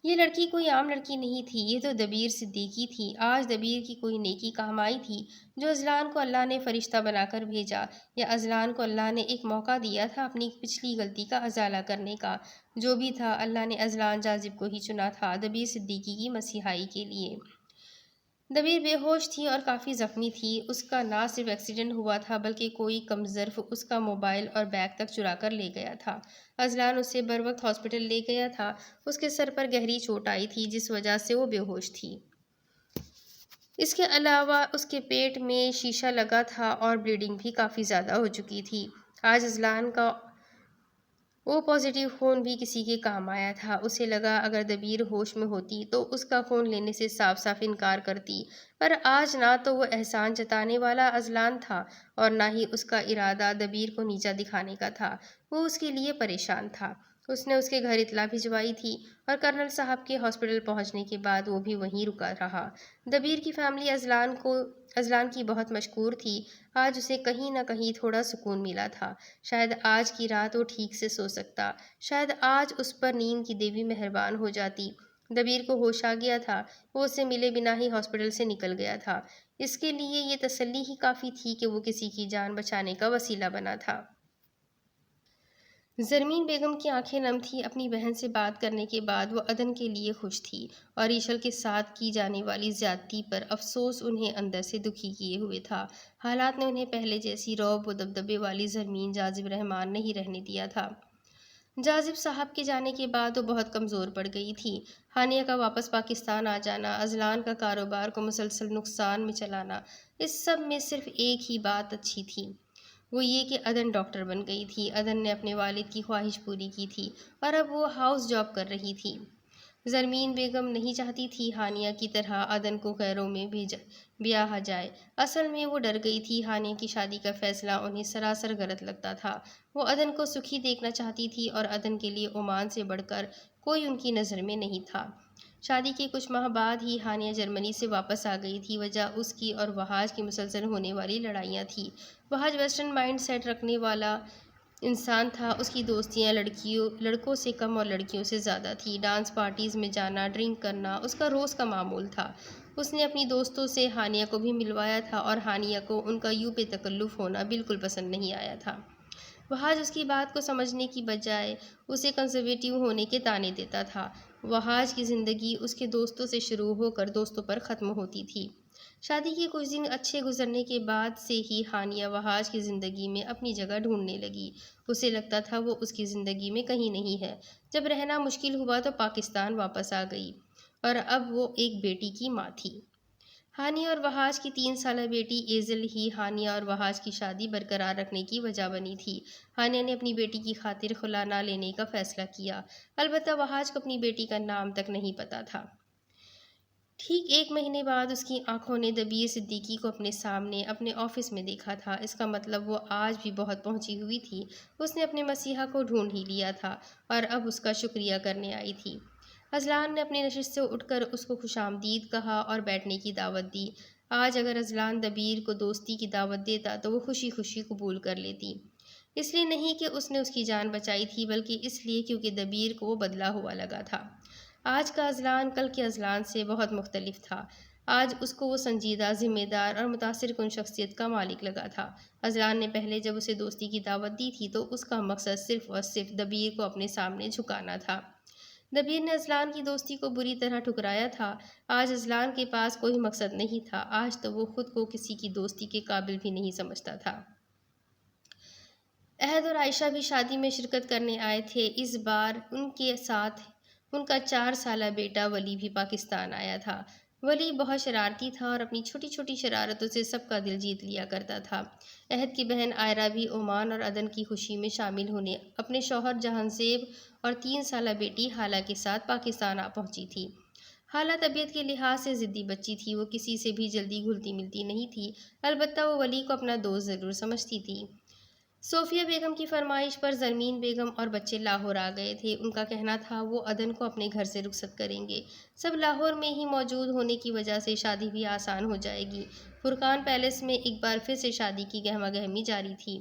[SPEAKER 1] یہ لڑکی کوئی عام لڑکی نہیں تھی، یہ تو دبیر صدیقی تھی۔ آج دبیر کی کوئی نیکی کام آئی تھی جو اذلان کو اللہ نے فرشتہ بنا کر بھیجا، یا اذلان کو اللہ نے ایک موقع دیا تھا اپنی پچھلی غلطی کا ازالہ کرنے کا۔ جو بھی تھا، اللہ نے اذلان جاذب کو ہی چنا تھا دبیر صدیقی کی مسیحائی کے لیے۔ دبیر بے ہوش تھی اور کافی زخمی تھی۔ اس کا نہ صرف ایکسیڈنٹ ہوا تھا بلکہ کوئی کمظرف اس کا موبائل اور بیگ تک چرا کر لے گیا تھا۔ اذلان اسے بروقت ہاسپٹل لے گیا تھا۔ اس کے سر پر گہری چوٹ آئی تھی جس وجہ سے وہ بے ہوش تھی۔ اس کے علاوہ اس کے پیٹ میں شیشہ لگا تھا اور بلیڈنگ بھی کافی زیادہ ہو چکی تھی۔ آج اذلان کا او پازیٹیو خون بھی کسی کے کام آیا تھا۔ اسے لگا اگر دبیر ہوش میں ہوتی تو اس کا خون لینے سے صاف صاف انکار کرتی، پر آج نہ تو وہ احسان جتانے والا اذلان تھا اور نہ ہی اس کا ارادہ دبیر کو نیچا دکھانے کا تھا۔ وہ اس کے لیے پریشان تھا۔ اس نے اس کے گھر اطلاع بھجوائی تھی اور کرنل صاحب کے ہاسپٹل پہنچنے کے بعد وہ بھی وہیں رکا رہا۔ دبیر کی فیملی اذلان کی بہت مشکور تھی۔ آج اسے کہیں نہ کہیں تھوڑا سکون ملا تھا۔ شاید آج کی رات وہ ٹھیک سے سو سکتا، شاید آج اس پر نیند کی دیوی مہربان ہو جاتی۔ دبیر کو ہوش آ گیا تھا۔ وہ اس سے ملے بنا ہی ہاسپٹل سے نکل گیا تھا۔ اس کے لیے یہ تسلی ہی کافی تھی کہ وہ کسی کی جان بچانے کا وسیلہ بنا تھا۔ زرمین بیگم کی آنکھیں نم تھیں۔ اپنی بہن سے بات کرنے کے بعد وہ عدن کے لیے خوش تھی اور ایشل کے ساتھ کی جانے والی زیادتی پر افسوس انہیں اندر سے دکھی کیے ہوئے تھا۔ حالات نے انہیں پہلے جیسی رعب و دبدبے والی زرمین جاذب رحمان نہیں رہنے دیا تھا۔ جاذب صاحب کے جانے کے بعد وہ بہت کمزور پڑ گئی تھی۔ ہانیہ کا واپس پاکستان آ جانا، اذلان کا کاروبار کو مسلسل نقصان میں چلانا، اس سب میں صرف ایک ہی بات اچھی تھی، وہ یہ کہ عدن ڈاکٹر بن گئی تھی۔ عدن نے اپنے والد کی خواہش پوری کی تھی اور اب وہ ہاؤس جاب کر رہی تھی۔ زرمین بیگم نہیں چاہتی تھی ہانیہ کی طرح عدن کو غیروں میں بیاہا جائے۔ اصل میں وہ ڈر گئی تھی ہانیہ کی شادی کا فیصلہ انہیں سراسر غلط لگتا تھا۔ وہ عدن کو سکھی دیکھنا چاہتی تھی اور عدن کے لیے عمان سے بڑھ کر کوئی ان کی نظر میں نہیں تھا۔ شادی کے کچھ ماہ بعد ہی ہانیہ جرمنی سے واپس آ گئی تھی۔ وجہ اس کی اور وحاج کی مسلسل ہونے والی لڑائیاں تھیں۔ وحاج ویسٹرن مائنڈ سیٹ رکھنے والا انسان تھا۔ اس کی دوستیاں لڑکوں سے کم اور لڑکیوں سے زیادہ تھیں۔ ڈانس پارٹیز میں جانا، ڈرنک کرنا اس کا روز کا معمول تھا۔ اس نے اپنی دوستوں سے ہانیہ کو بھی ملوایا تھا اور ہانیہ کو ان کا یوں پہ تکلف ہونا بالکل پسند نہیں آیا تھا۔ وحاج اس کی بات کو سمجھنے کی بجائے اسے کنزرویٹو ہونے کے طعنے دیتا تھا۔ وحاج کی زندگی اس کے دوستوں سے شروع ہو کر دوستوں پر ختم ہوتی تھی۔ شادی کے کچھ دن اچھے گزرنے کے بعد سے ہی ہانیہ وحاج کی زندگی میں اپنی جگہ ڈھونڈنے لگی۔ اسے لگتا تھا وہ اس کی زندگی میں کہیں نہیں ہے۔ جب رہنا مشکل ہوا تو پاکستان واپس آ گئی اور اب وہ ایک بیٹی کی ماں تھی۔ ہانیہ اور وحاج کی 3 سالہ بیٹی ایزل ہی ہانیہ اور وحاج کی شادی برقرار رکھنے کی وجہ بنی تھی۔ ہانیہ نے اپنی بیٹی کی خاطر خلا نہ لینے کا فیصلہ کیا، البتہ وحاج کو اپنی بیٹی کا نام تک نہیں پتہ تھا۔ ٹھیک 1 مہینے بعد اس کی آنکھوں نے دبیر صدیقی کو اپنے سامنے اپنے آفس میں دیکھا تھا۔ اس کا مطلب وہ آج بھی بہت پہنچی ہوئی تھی۔ اس نے اپنے مسیحا کو ڈھونڈ ہی لیا تھا اور اب اس کا شکریہ کرنے آئی تھی۔ اذلان نے اپنی نشست سے اٹھ کر اس کو خوش آمدید کہا اور بیٹھنے کی دعوت دی۔ آج اگر اذلان دبیر کو دوستی کی دعوت دیتا تو وہ خوشی خوشی قبول کر لیتی۔ اس لیے نہیں کہ اس نے اس کی جان بچائی تھی، بلکہ اس لیے کیونکہ دبیر کو وہ بدلا ہوا لگا تھا۔ آج کا اذلان کل کے اذلان سے بہت مختلف تھا۔ آج اس کو وہ سنجیدہ، ذمہ دار اور متاثر کن شخصیت کا مالک لگا تھا۔ اذلان نے پہلے جب اسے دوستی کی دعوت دی تھی تو اس کا مقصد صرف اور صرف دبیر کو اپنے سامنے جھکانا تھا۔ دبیر نے اذلان کی دوستی کو بری طرح ٹھکرایا تھا۔ آج اذلان کے پاس کوئی مقصد نہیں تھا۔ آج تو وہ خود کو کسی کی دوستی کے قابل بھی نہیں سمجھتا تھا۔ عہد اور عائشہ بھی شادی میں شرکت کرنے آئے تھے۔ اس بار ان کے ساتھ ان کا 4 سالہ بیٹا ولی بھی پاکستان آیا تھا۔ ولی بہت شرارتی تھا اور اپنی چھوٹی چھوٹی شرارتوں سے سب کا دل جیت لیا کرتا تھا۔ عہد کی بہن آئرہ بھی عمان اور عدن کی خوشی میں شامل ہونے اپنے شوہر جہان زیب اور 3 سالہ بیٹی حالہ کے ساتھ پاکستان آ پہنچی تھی۔ حالہ طبیعت کے لحاظ سے ضدی بچی تھی۔ وہ کسی سے بھی جلدی گھلتی ملتی نہیں تھی، البتہ وہ ولی کو اپنا دوست ضرور سمجھتی تھی۔ صوفیہ بیگم کی فرمائش پر زرمین بیگم اور بچے لاہور آ گئے تھے۔ ان کا کہنا تھا وہ عدن کو اپنے گھر سے رخصت کریں گے۔ سب لاہور میں ہی موجود ہونے کی وجہ سے شادی بھی آسان ہو جائے گی۔ فرقان پیلس میں ایک بار پھر سے شادی کی گہما گہمی جاری تھی۔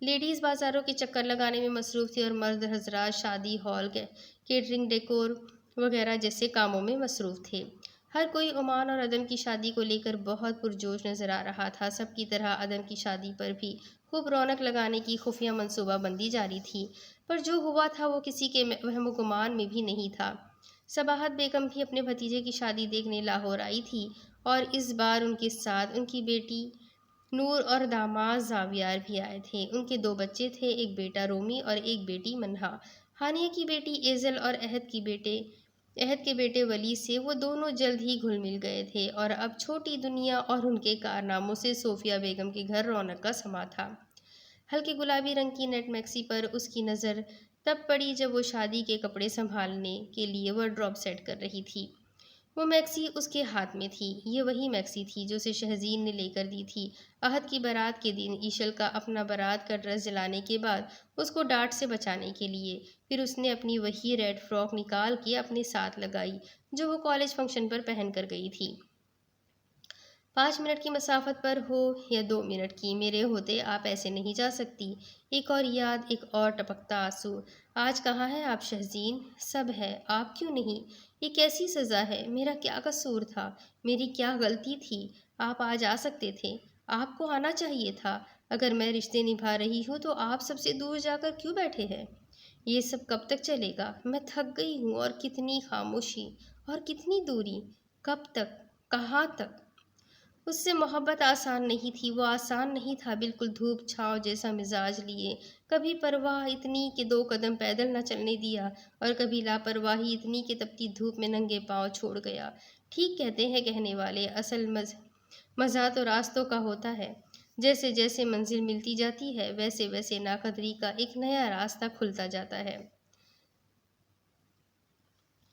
[SPEAKER 1] لیڈیز بازاروں کے چکر لگانے میں مصروف تھی اور مرد حضرات شادی ہال، کیٹرنگ، ڈیکور وغیرہ جیسے کاموں میں مصروف تھے۔ ہر کوئی عمان اور عدم کی شادی کو لے کر بہت پرجوش نظر آ رہا تھا۔ سب کی طرح عدم کی شادی پر بھی خوب رونق لگانے کی خفیہ منصوبہ بندی جاری تھی، پر جو ہوا تھا وہ کسی کے وہم و گمان میں بھی نہیں تھا۔ صباحت بیگم بھی اپنے بھتیجے کی شادی دیکھنے لاہور آئی تھی، اور اس بار ان کے ساتھ ان کی بیٹی نور اور داماد زاویار بھی آئے تھے۔ ان کے 2 بچے تھے، ایک بیٹا رومی اور ایک بیٹی منہا۔ ہانیہ کی بیٹی ایزل اور عہد کے بیٹے ولی سے وہ دونوں جلد ہی گھل مل گئے تھے، اور اب چھوٹی دنیا اور ان کے کارناموں سے صوفیہ بیگم کے گھر رونق کا سما تھا۔ ہلکے گلابی رنگ کی نیٹ میکسی پر اس کی نظر تب پڑی جب وہ شادی کے کپڑے سنبھالنے کے لیے وارڈروب سیٹ کر رہی تھی۔ وہ میکسی اس کے ہاتھ میں تھی، یہ وہی میکسی تھی جو اسے شہزین نے لے کر دی تھی عہد کی بارات کے دن، ایشل کا اپنا بارات کا ڈریس جلانے کے بعد اس کو ڈانٹ سے بچانے کے لیے۔ پھر اس نے اپنی وہی ریڈ فراک نکال کے اپنے ساتھ لگائی جو وہ کالج فنکشن پر پہن کر گئی تھی۔ 5 منٹ کی مسافت پر ہو یا 2 منٹ کی، میرے ہوتے آپ ایسے نہیں جا سکتی۔ ایک اور یاد، ایک اور ٹپکتا آنسو۔ آج کہاں ہے آپ شہزین؟ سب ہے، آپ کیوں نہیں؟ یہ کیسی سزا ہے؟ میرا کیا قصور تھا؟ میری کیا غلطی تھی؟ آپ آج آ سکتے تھے، آپ کو آنا چاہیے تھا۔ اگر میں رشتے نبھا رہی ہوں تو آپ سب سے دور جا کر کیوں بیٹھے ہیں؟ یہ سب کب تک چلے گا؟ میں تھک گئی ہوں، اور کتنی خاموشی اور کتنی دوری، کب تک، کہاں تک؟ اس سے محبت آسان نہیں تھی، وہ آسان نہیں تھا، بالکل دھوپ چھاؤں جیسا مزاج لیے، کبھی پرواہ اتنی کہ 2 قدم پیدل نہ چلنے دیا، اور کبھی لاپرواہی اتنی کہ تپتی دھوپ میں ننگے پاؤں چھوڑ گیا۔ ٹھیک کہتے ہیں کہنے والے، اصل مزہ تو راستوں کا ہوتا ہے، جیسے جیسے منزل ملتی جاتی ہے ویسے ویسے ناقدری کا ایک نیا راستہ کھلتا جاتا ہے۔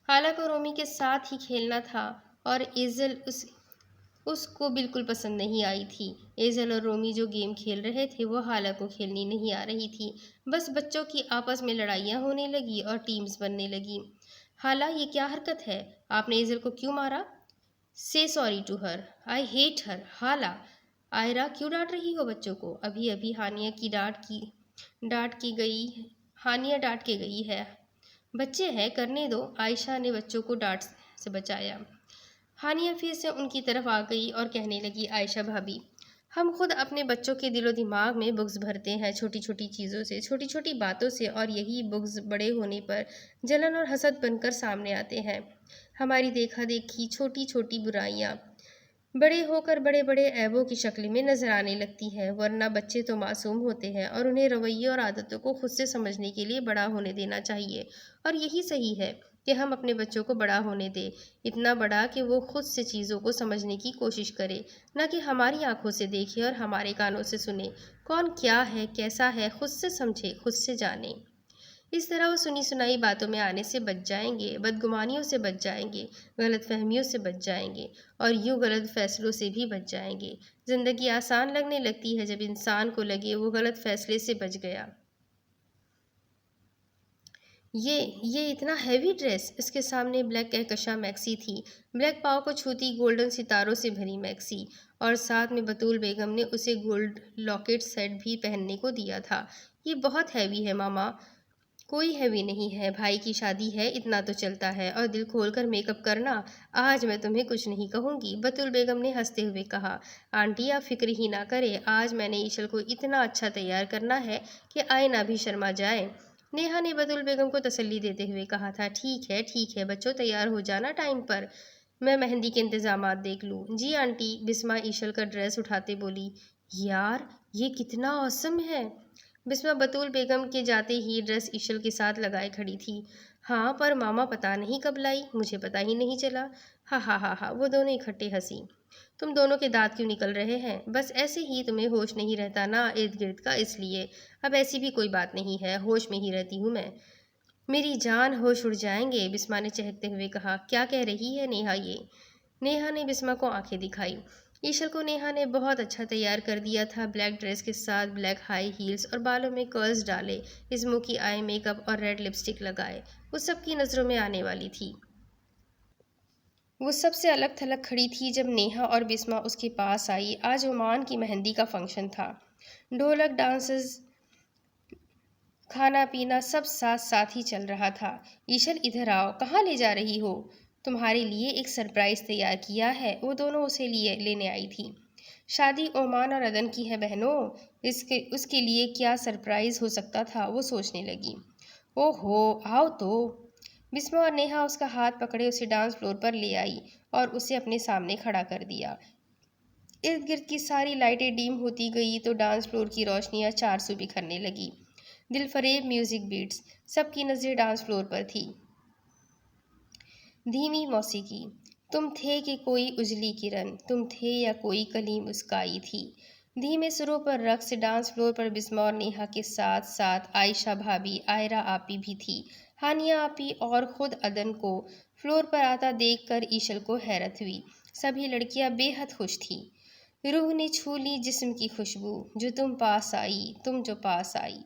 [SPEAKER 1] خالہ کو رومی کے ساتھ ہی کھیلنا تھا، اور ایزل اس کو بالکل پسند نہیں آئی تھی۔ ایزل اور رومی جو گیم کھیل رہے تھے وہ خالہ کو کھیلنی نہیں آ رہی تھی۔ بس بچوں کی آپس میں لڑائیاں ہونے لگی اور ٹیمز بننے لگی۔ خالہ، یہ کیا حرکت ہے؟ آپ نے ایزل کو کیوں مارا؟ Say sorry to her, I hate her. خالہ، آئرہ کیوں ڈانٹ رہی ہو بچوں کو؟ ابھی ابھی ہانیہ ڈانٹ کے گئی ہے، بچے ہیں، کرنے دو۔ عائشہ نے بچوں کو ڈانٹ سے بچایا۔ ہانیہ پھر سے ان کی طرف آ گئی اور کہنے لگی، عائشہ بھابی، ہم خود اپنے بچوں کے دل و دماغ میں بغض بھرتے ہیں، چھوٹی چھوٹی چیزوں سے، چھوٹی چھوٹی باتوں سے، اور یہی بغض بڑے ہونے پر جلن اور حسد بن کر سامنے آتے ہیں۔ ہماری دیکھا دیکھی چھوٹی چھوٹی برائیاں بڑے ہو کر بڑے بڑے عیبوں کی شکل میں نظر آنے لگتی ہیں، ورنہ بچے تو معصوم ہوتے ہیں، اور انہیں رویے اور عادتوں کو خود سے سمجھنے کے لیے بڑا ہونے دینا چاہیے، اور یہی صحیح ہے کہ ہم اپنے بچوں کو بڑا ہونے دیں، اتنا بڑا کہ وہ خود سے چیزوں کو سمجھنے کی کوشش کرے، نہ کہ ہماری آنکھوں سے دیکھے اور ہمارے کانوں سے سنے۔ کون کیا ہے، کیسا ہے، خود سے سمجھے، خود سے جانے۔ اس طرح وہ سنی سنائی باتوں میں آنے سے بچ جائیں گے، بدگمانیوں سے بچ جائیں گے، غلط فہمیوں سے بچ جائیں گے، اور یوں غلط فیصلوں سے بھی بچ جائیں گے۔ زندگی آسان لگنے لگتی ہے جب انسان کو لگے وہ غلط فیصلے سے بچ گیا۔ یہ اتنا ہیوی ڈریس! اس کے سامنے بلیک کہکشاں میکسی تھی، بلیک پاؤں کو چھوتی گولڈن ستاروں سے بھری میکسی، اور ساتھ میں بطول بیگم نے اسے گولڈ لاکٹ سیٹ بھی پہننے کو دیا تھا۔ یہ بہت ہیوی ہے ماما۔ کوئی ہیوی نہیں ہے، بھائی کی شادی ہے، اتنا تو چلتا ہے، اور دل کھول کر میک اپ کرنا۔ آج میں تمہیں کچھ نہیں کہوں گی، بطول بیگم نے ہنستے ہوئے کہا۔ آنٹی، آپ فکر ہی نہ کریں، آج میں نے ایشل کو اتنا اچھا تیار کرنا ہے کہ آئینہ بھی شرما جائے۔ نیہا نے بطول بیگم کو تسلی دیتے ہوئے کہا تھا۔ ٹھیک ہے بچوں، تیار ہو جانا ٹائم پر، میں مہندی کے انتظامات دیکھ لوں۔ جی آنٹی، بسمہ ایشل کا ڈریس اٹھاتے بولی۔ یار، یہ کتنا اوسم ہے! بسمہ بطول بیگم کے جاتے ہی ڈریس ایشل کے ساتھ لگائے کھڑی تھی۔ ہاں، پر ماما پتہ نہیں کب لائی، مجھے پتہ ہی نہیں چلا۔ ہا ہا ہا ہا، وہ دونوں اکٹھے ہنسی۔ تم دونوں کے دانت کیوں نکل رہے ہیں؟ بس ایسے ہی، تمہیں ہوش نہیں رہتا نا ارد گرد کا، اس لیے۔ اب ایسی بھی کوئی بات نہیں ہے، ہوش میں ہی رہتی ہوں میں۔ میری جان، ہوش اڑ جائیں گے، بسمہ نے چہکتے ہوئے کہا۔ کیا کہہ رہی ہے نیہا یہ؟ نیہا نے بسمہ کو آنکھیں دکھائی۔ ایشل کو نیہا نے بہت اچھا تیار کر دیا تھا، بلیک ڈریس کے ساتھ بلیک ہائی ہیلز اور بالوں میں کرلز ڈالے، اسموکی آئی میک اپ اور ریڈ لپسٹک لگائے، وہ سب کی نظروں میں آنے والی تھی۔ وہ سب سے الگ تھلگ کھڑی تھی جب نیہا اور بسمہ اس کے پاس آئی۔ آج عمان کی مہندی کا فنکشن تھا، ڈھولک ڈانسز کھانا پینا سب ساتھ ساتھ ہی چل رہا تھا۔ ایشل ادھر آؤ، کہاں لے جا رہی ہو؟ تمہارے لیے ایک سرپرائز تیار کیا ہے۔ وہ دونوں اسے لینے آئی تھی۔ شادی اومان اور عدن کی ہے بہنوں، اس کے لیے کیا سرپرائز ہو سکتا تھا، وہ سوچنے لگی۔ او ہو، آؤ تو۔ بسما اور نیہا اس کا ہاتھ پکڑے اسے ڈانس فلور پر لے آئی اور اسے اپنے سامنے کھڑا کر دیا۔ ارد گرد کی ساری لائٹیں ڈیم ہوتی گئی تو ڈانس فلور کی روشنیاں چار سو بکھرنے لگی۔ دل فریب میوزک بیٹس، سب کی نظریں ڈانس فلور پر تھی۔ دھیمی موسیقی۔ تم تھے کہ کوئی اجلی کرن، تم تھے یا کوئی کلی مسکائی تھی۔ دھیمے سروں پر رقص۔ ڈانس فلور پر بسما اور نیہا کے ساتھ ساتھ عائشہ بھابی، آئرہ آپی بھی تھی۔ ہانیہ آپی اور خود عدن کو فلور پر آتا دیکھ کر ایشل کو حیرت ہوئی۔ سبھی لڑکیاں بے حد خوش تھیں۔ روح نے چھو لی جسم کی خوشبو، جو تم پاس آئی، تم جو پاس آئی۔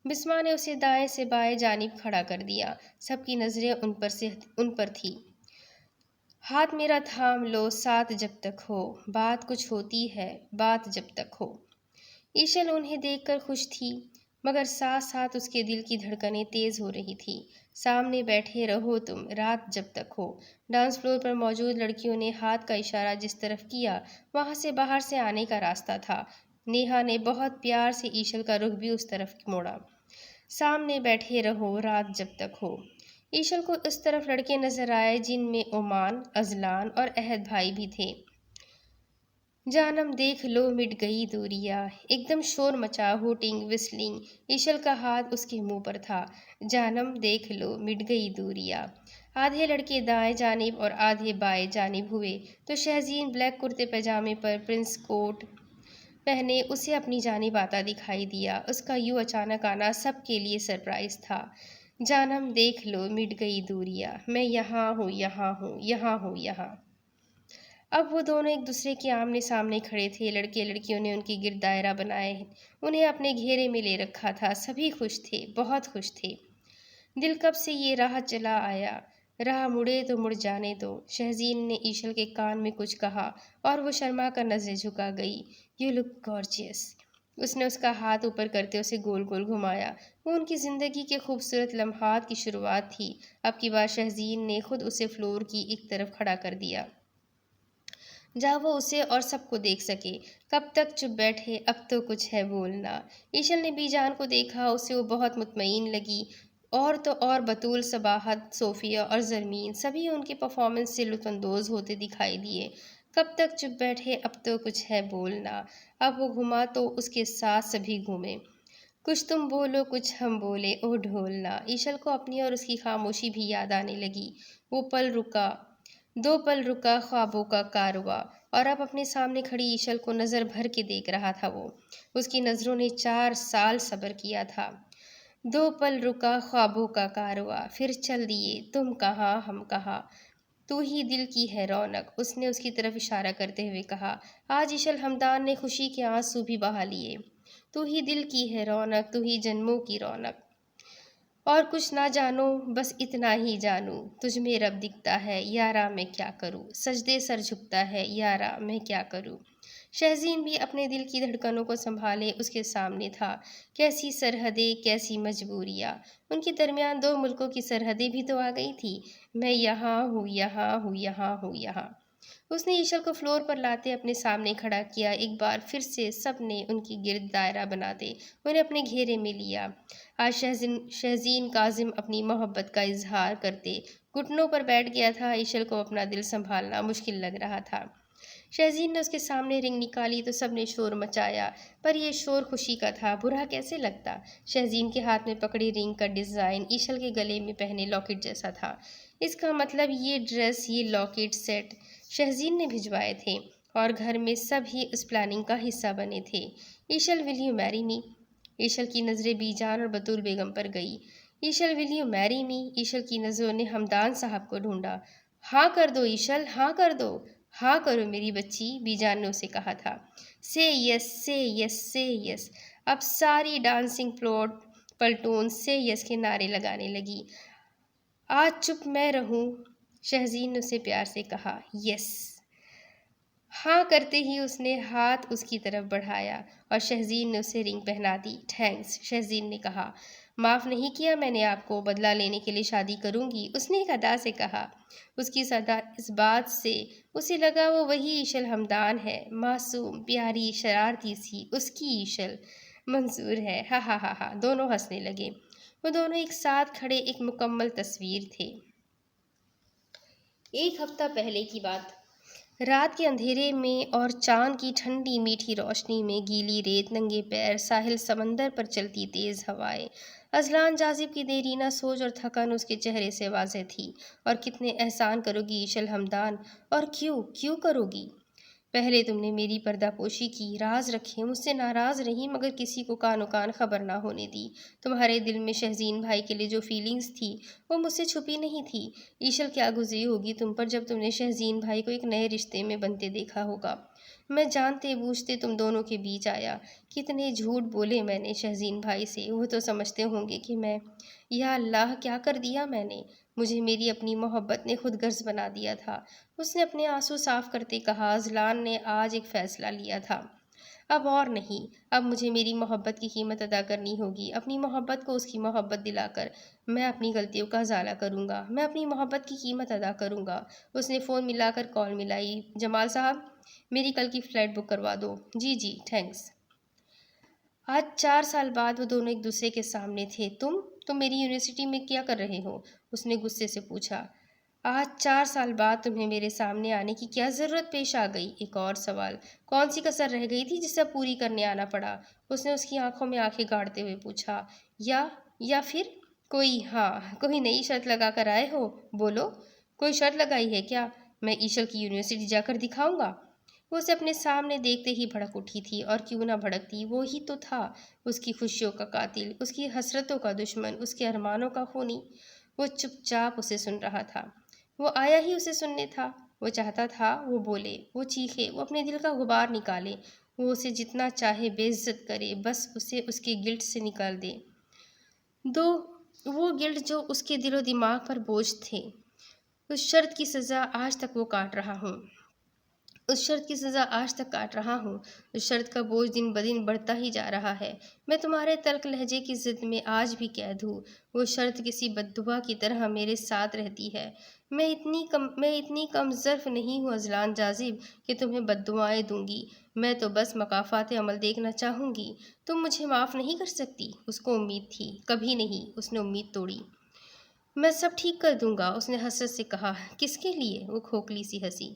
[SPEAKER 1] بسما نے اسے دائیں سے بائیں جانب کھڑا کر دیا۔ سب کی نظریں ان پر تھی۔ ہاتھ میرا تھام لو، ساتھ جب تک ہو، بات کچھ ہوتی ہے، بات جب تک ہو۔ ایشل انہیں دیکھ کر خوش تھی، مگر ساتھ ساتھ اس کے دل کی دھڑکنیں تیز ہو رہی تھی۔ سامنے بیٹھے رہو تم، رات جب تک ہو۔ ڈانس فلور پر موجود لڑکیوں نے ہاتھ کا اشارہ جس طرف کیا، وہاں سے باہر سے آنے کا راستہ تھا۔ نیہا نے بہت پیار سے ایشل کا رخ بھی اس طرف موڑا۔ سامنے بیٹھے رہو، رات جب تک ہو۔ ایشل کو اس طرف لڑکے نظر آئے جن میں اومان، اذلان اور احد بھائی بھی تھے۔ جانم دیکھ لو مٹ گئی دوریاں، ایک دم شور مچا، ہوٹنگ، وسلنگ۔ ایشل کا ہاتھ اس کے منہ پر تھا۔ جانم دیکھ لو مٹ گئی دوریاں۔ آدھے لڑکے دائیں جانب اور آدھے بائیں جانب ہوئے تو شہزین بلیک کرتے پائجامے پر پرنس کوٹ پہنے اسے اپنی جانب آتا دکھائی دیا۔ اس کا یوں اچانک آنا سب کے لیے سرپرائز تھا۔ جانم دیکھ لو مٹ گئی دوریاں، میں یہاں ہوں، یہاں ہوں، یہاں ہوں، یہاں۔ اب وہ دونوں ایک دوسرے کے آمنے سامنے کھڑے تھے۔ لڑکے لڑکیوں نے ان کے گرد دائرہ بنائے انہیں اپنے گھیرے میں لے رکھا تھا۔ سبھی خوش تھے، بہت خوش تھے۔ دل کب سے یہ راہ چلا آیا، راہ مڑے تو مڑ جانے دو۔ شہزین نے ایشل کے کان میں کچھ کہا اور وہ شرما کر نظریں جھکا گئی۔ You look گارجیس۔ اس نے اس کا ہاتھ اوپر کرتے اسے گول گول گھمایا۔ وہ ان کی زندگی کے خوبصورت لمحات کی شروعات تھی۔ اب کی بار شہزین نے خود اسے فلور کی ایک طرف کھڑا کر دیا جہاں وہ اسے اور سب کو دیکھ سکے۔ کب تک چپ بیٹھے، اب تو کچھ ہے بولنا۔ ایشل نے بی جان کو دیکھا، اسے وہ بہت مطمئن لگی۔ اور تو اور بطول، صباحت، صوفیہ اور زرمین سبھی ان کے پرفارمنس سے لطف اندوز ہوتے دکھائی دیے۔ کب تک چپ بیٹھے، اب تو کچھ ہے بولنا۔ اب وہ گھما تو اس کے ساتھ سبھی گھومے۔ کچھ تم بولو، کچھ ہم بولے، او ڈھولنا۔ ایشل کو اپنی اور اس کی خاموشی بھی یاد آنے لگی۔ وہ پل رکا، 2 پل رکا خوابوں کا کارواں، اور اب اپنے سامنے کھڑی ایشل کو نظر بھر کے دیکھ رہا تھا وہ۔ اس کی نظروں نے 4 سال صبر کیا تھا۔ 2 پل رکا خوابوں کا کارواں، پھر چل دیے، تم کہاں ہم کہاں، تو ہی دل کی ہے رونق۔ اس نے اس کی طرف اشارہ کرتے ہوئے کہا۔ آج ایشل ہمدان نے خوشی کے آنسو بھی بہا لیے۔ تو ہی دل کی ہے رونق، تو ہی جنموں کی رونق۔ اور کچھ نہ جانو، بس اتنا ہی جانو، تجھ میں رب دکھتا ہے، یارا میں کیا کروں، سجدے سر جھکتا ہے، یارا میں کیا کروں۔ شہزین بھی اپنے دل کی دھڑکنوں کو سنبھالے اس کے سامنے تھا۔ کیسی سرحدیں، کیسی مجبوریاں۔ ان کے درمیان 2 ملکوں کی سرحدیں بھی تو آ گئی تھی۔ میں یہاں ہوں، یہاں ہوں، یہاں ہوں، یہاں۔ اس نے ایشل کو فلور پر لاتے اپنے سامنے کھڑا کیا۔ ایک بار پھر سے سب نے ان کی گرد دائرہ بناتے انہیں اپنے گھیرے میں لیا۔ آج شہزین کاظم اپنی محبت کا اظہار کرتے گھٹنوں پر بیٹھ گیا تھا۔ ایشل کو اپنا دل سنبھالنا مشکل لگ رہا تھا۔ شہزین نے اس کے سامنے رنگ نکالی تو سب نے شور مچایا، پر یہ شور خوشی کا تھا، برا کیسے لگتا۔ شہزین کے ہاتھ میں پکڑی رنگ کا ڈیزائن ایشل کے گلے میں پہنے لاکٹ جیسا تھا۔ اس کا مطلب یہ ڈریس، یہ لاکٹ سیٹ شہزین نے بھجوائے تھے، اور گھر میں سب ہی اس پلاننگ کا حصہ بنے تھے۔ ایشل، ول یو میری می؟ ایشل کی نظریں بی جان اور بطول بیگم پر گئی۔ ایشل، ول یو میری می؟ ایشل کی نظروں نے ہمدان صاحب کو ڈھونڈا۔ ہاں کر دو ایشل، ہاں کر دو، ہاں کرو میری بچی، بی جان نے اسے کہا تھا۔ سے یس، سے یس، سے یس۔ اب ساری ڈانسنگ پلٹون سے یس کے نعرے لگانے لگی۔ آج چپ میں رہوں، شہزین نے اسے پیار سے کہا۔ یس۔ ہاں کرتے ہی اس نے ہاتھ اس کی طرف بڑھایا اور شہزین نے اسے رنگ پہنا دی۔ تھینکس، شہزین نے کہا۔ معاف نہیں کیا میں نے آپ کو، بدلہ لینے کے لیے شادی کروں گی، اس نے ایک ادا سے کہا۔ اس کی صدا اس بات سے اسے لگا وہ وہی ایشل ہمدان ہے، معصوم، پیاری، شرارتی سی، اس کی ایشل۔ منظور ہے، ہا ہا ہا ہا، دونوں ہنسنے لگے۔ وہ دونوں ایک ساتھ کھڑے ایک مکمل تصویر تھے۔ ایک ہفتہ پہلے کی بات۔ رات کے اندھیرے میں اور چاند کی ٹھنڈی میٹھی روشنی میں گیلی ریت، ننگے پیر، ساحل، سمندر پر چلتی تیز ہوائیں، اذلان جاذب کی دیرینہ سوچ اور تھکن اس کے چہرے سے واضح تھی۔ اور کتنے احسان کرو گی ایشل ہمدان، اور کیوں کرو گی؟ پہلے تم نے میری پردہ پوشی کی، راز رکھے، مجھ سے ناراض رہی، مگر کسی کو کانو کان خبر نہ ہونے دی۔ تمہارے دل میں شہزین بھائی کے لیے جو فیلنگز تھی وہ مجھ سے چھپی نہیں تھی۔ ایشل کیا گزری ہوگی تم پر جب تم نے شہزین بھائی کو ایک نئے رشتے میں بنتے دیکھا ہوگا۔ میں جانتے بوجھتے تم دونوں کے بیچ آیا۔ کتنے جھوٹ بولے میں نے شہزین بھائی سے، وہ تو سمجھتے ہوں گے کہ میں، یا اللہ کیا کر دیا میں نے، مجھے میری اپنی محبت نے خود غرض بنا دیا تھا۔ اس نے اپنے آنسو صاف کرتے کہا، اذلان نے آج ایک فیصلہ لیا تھا۔ اب اور نہیں، اب مجھے میری محبت کی قیمت ادا کرنی ہوگی۔ اپنی محبت کو اس کی محبت دلا کر میں اپنی غلطیوں کا ازالہ کروں گا، میں اپنی محبت کی قیمت ادا کروں گا۔ اس نے فون ملا کر کال ملائی۔ جمال صاحب، میری کل کی فلائٹ بک کروا دو۔ جی تھینکس۔ آج 4 سال بعد وہ دونوں ایک دوسرے کے سامنے تھے۔ تم میری یونیورسٹی میں کیا کر رہے ہو؟ اس نے غصے سے پوچھا۔ آج 4 سال بعد تمہیں میرے سامنے آنے کی کیا ضرورت پیش آ گئی؟ ایک اور سوال۔ کون سی کسر رہ گئی تھی جسے پوری کرنے آنا پڑا؟ اس نے اس کی آنکھوں میں آنکھیں گاڑتے ہوئے پوچھا۔ یا پھر کوئی نئی شرط لگا کر آئے ہو؟ بولو، کوئی شرط لگائی ہے کیا؟ میں ایشل کی یونیورسٹی جا کر دکھاؤں گا۔ وہ اسے اپنے سامنے دیکھتے ہی بھڑک اٹھی تھی، اور کیوں نہ بھڑکتی، وہی تو تھا اس کی خوشیوں کا قاتل، اس کی حسرتوں کا دشمن، اس کے ارمانوں کا خونی۔ وہ چپ چاپ اسے سن رہا تھا۔ وہ آیا ہی اسے سننے تھا۔ وہ چاہتا تھا وہ بولے، وہ چیخے، وہ اپنے دل کا غبار نکالے، وہ اسے جتنا چاہے بے عزت کرے، بس اسے اس کے گلٹ سے نکال دے وہ گلٹ جو اس کے دل و دماغ پر بوجھ تھے۔ اس شرط کی سزا آج تک کاٹ رہا ہوں۔ اس شرط کا بوجھ دن بدن بڑھتا ہی جا رہا ہے۔ میں تمہارے تلخ لہجے کی ضد میں آج بھی قید ہوں۔ وہ شرط کسی بددعا کی طرح میرے ساتھ رہتی ہے۔ میں اتنی کم ظرف نہیں ہوں اذلان جاذب کہ تمہیں بددعائیں دوں گی۔ میں تو بس مکافات عمل دیکھنا چاہوں گی۔ تم مجھے معاف نہیں کر سکتی۔ اس کو امید تھی، کبھی نہیں۔ اس نے امید توڑی۔ میں سب ٹھیک کر دوں گا، اس نے حسرت سے کہا۔ کس کے لیے؟ وہ کھوکھلی سی ہنسی۔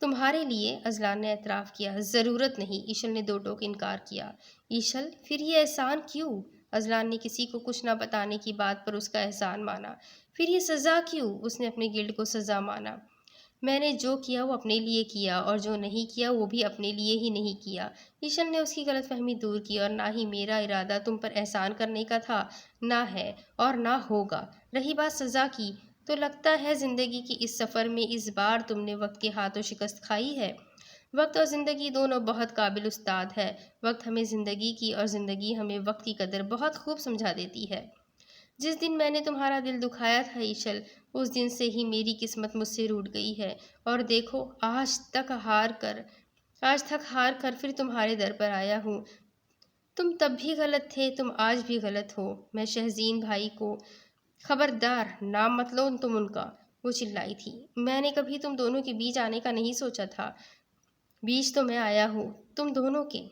[SPEAKER 1] تمہارے لیے، اذلان نے اعتراف کیا۔ ضرورت نہیں، ایشل نے دو ٹوک انکار کیا۔ ایشل، پھر یہ احسان کیوں؟ اذلان نے کسی کو کچھ نہ بتانے کی بات پر اس کا احسان مانا۔ پھر یہ سزا کیوں؟ اس نے اپنے گلٹ کو سزا مانا۔ میں نے جو کیا وہ اپنے لیے کیا، اور جو نہیں کیا وہ بھی اپنے لیے ہی نہیں کیا۔ ایشل نے اس کی غلط فہمی دور کی۔ اور نہ ہی میرا ارادہ تم پر احسان کرنے کا تھا، نہ ہے اور نہ ہوگا۔ رہی بات سزا کی، تو لگتا ہے زندگی کے اس سفر میں اس بار تم نے وقت کے ہاتھوں شکست کھائی ہے۔ وقت اور زندگی دونوں بہت قابل استاد ہے۔ وقت ہمیں زندگی کی اور زندگی ہمیں وقت کی قدر بہت خوب سمجھا دیتی ہے۔ جس دن میں نے تمہارا دل دکھایا تھا ایشل، اس دن سے ہی میری قسمت مجھ سے روٹھ گئی ہے، اور دیکھو آج تک ہار کر پھر تمہارے در پر آیا ہوں۔ تم تب بھی غلط تھے، تم آج بھی غلط ہو۔ میں شہزین بھائی کو، خبردار، نام مت لو تم ان کا، وہ چلائی تھی۔ میں نے کبھی تم دونوں کے بیچ آنے کا نہیں سوچا تھا۔ بیچ تو میں آیا ہوں، تم دونوں کے۔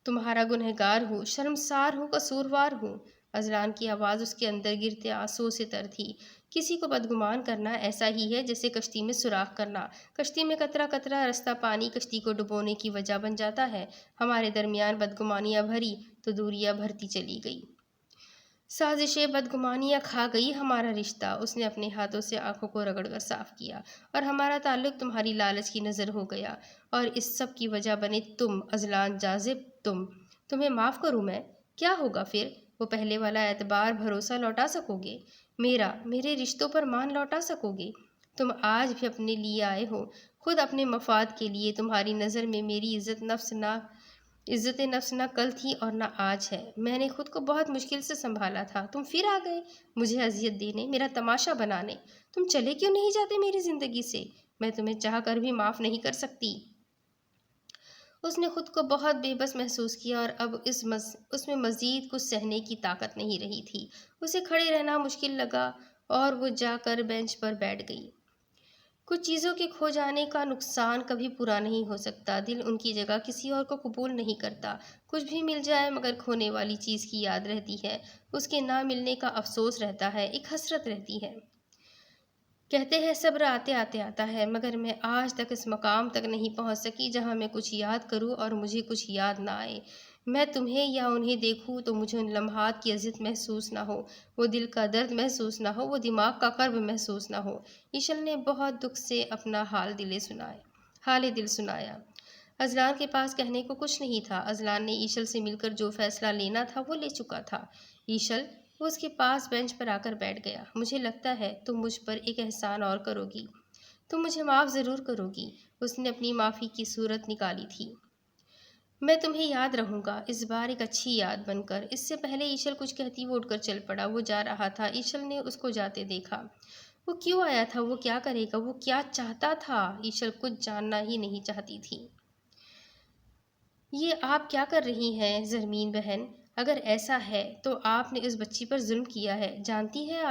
[SPEAKER 1] تمہارا گنہگار ہوں، شرمسار ہوں، قصوروار ہوں۔ اذلان کی آواز اس کے اندر گرتے آنسوؤں سے تر تھی۔ کسی کو بدگمان کرنا ایسا ہی ہے جیسے کشتی میں سوراخ کرنا۔ کشتی میں قطرہ قطرہ رستا پانی کشتی کو ڈبونے کی وجہ بن جاتا ہے۔ ہمارے درمیان بدگمانیاں بھری تو دوریاں بڑھتی چلی گئی۔ سازشیں بدگمانیاں کھا گئی ہمارا رشتہ، اس نے اپنے ہاتھوں سے آنکھوں کو رگڑ کر صاف کیا، اور ہمارا تعلق تمہاری لالچ کی نظر ہو گیا، اور اس سب کی وجہ بنے تم، اذلان جاذب، تمہیں معاف کروں میں؟ کیا ہوگا پھر؟ وہ پہلے والا اعتبار، بھروسہ لوٹا سکو گے؟ میرے رشتوں پر مان لوٹا سکو گے؟ تم آج بھی اپنے لیے آئے ہو، خود اپنے مفاد کے لیے۔ تمہاری نظر میں میری عزت نفس نہ کل تھی اور نہ آج ہے۔ میں نے خود کو بہت مشکل سے سنبھالا تھا، تم پھر آ گئے مجھے اذیت دینے، میرا تماشا بنانے۔ تم چلے کیوں نہیں جاتے میری زندگی سے؟ میں تمہیں چاہ کر بھی معاف نہیں کر سکتی۔ اس نے خود کو بہت بے بس محسوس کیا اور اب اس میں مزید کچھ سہنے کی طاقت نہیں رہی تھی۔ اسے کھڑے رہنا مشکل لگا اور وہ جا کر بینچ پر بیٹھ گئی۔ کچھ چیزوں کے کھو جانے کا نقصان کبھی پورا نہیں ہو سکتا۔ دل ان کی جگہ کسی اور کو قبول نہیں کرتا۔ کچھ بھی مل جائے مگر کھونے والی چیز کی یاد رہتی ہے، اس کے نہ ملنے کا افسوس رہتا ہے، ایک حسرت رہتی ہے۔ کہتے ہیں صبر آتے آتے آتا ہے، مگر میں آج تک اس مقام تک نہیں پہنچ سکی جہاں میں کچھ یاد کروں اور مجھے کچھ یاد نہ آئے۔ میں تمہیں یا انہیں دیکھوں تو مجھے ان لمحات کی اذیت محسوس نہ ہو، وہ دل کا درد محسوس نہ ہو، وہ دماغ کا کرب محسوس نہ ہو۔ ایشل نے بہت دکھ سے اپنا حال دل سنایا۔ اذلان کے پاس کہنے کو کچھ نہیں تھا۔ اذلان نے ایشل سے مل کر جو فیصلہ لینا تھا وہ لے چکا تھا۔ ایشل، وہ اس کے پاس بینچ پر آ کر بیٹھ گیا۔ مجھے لگتا ہے تم مجھ پر ایک احسان اور کرو گی، تم مجھے معاف ضرور کرو گی۔ اس نے اپنی معافی کی صورت نکالی تھی۔ میں تمہیں یاد رہوں گا، اس بار ایک اچھی یاد بن کر۔ اس سے پہلے ایشل کچھ کہتی وہ اٹھ کر چل پڑا۔ وہ جا رہا تھا، ایشل نے اس کو جاتے دیکھا۔ وہ کیوں آیا تھا؟ وہ کیا کرے گا؟ وہ کیا چاہتا تھا؟ ایشل کچھ جاننا ہی نہیں چاہتی تھی۔ یہ آپ کیا کر رہی ہیں زرمین بہن؟ اگر ایسا ہے تو آپ نے اس بچی پر ظلم کیا ہے۔ جانتی ہے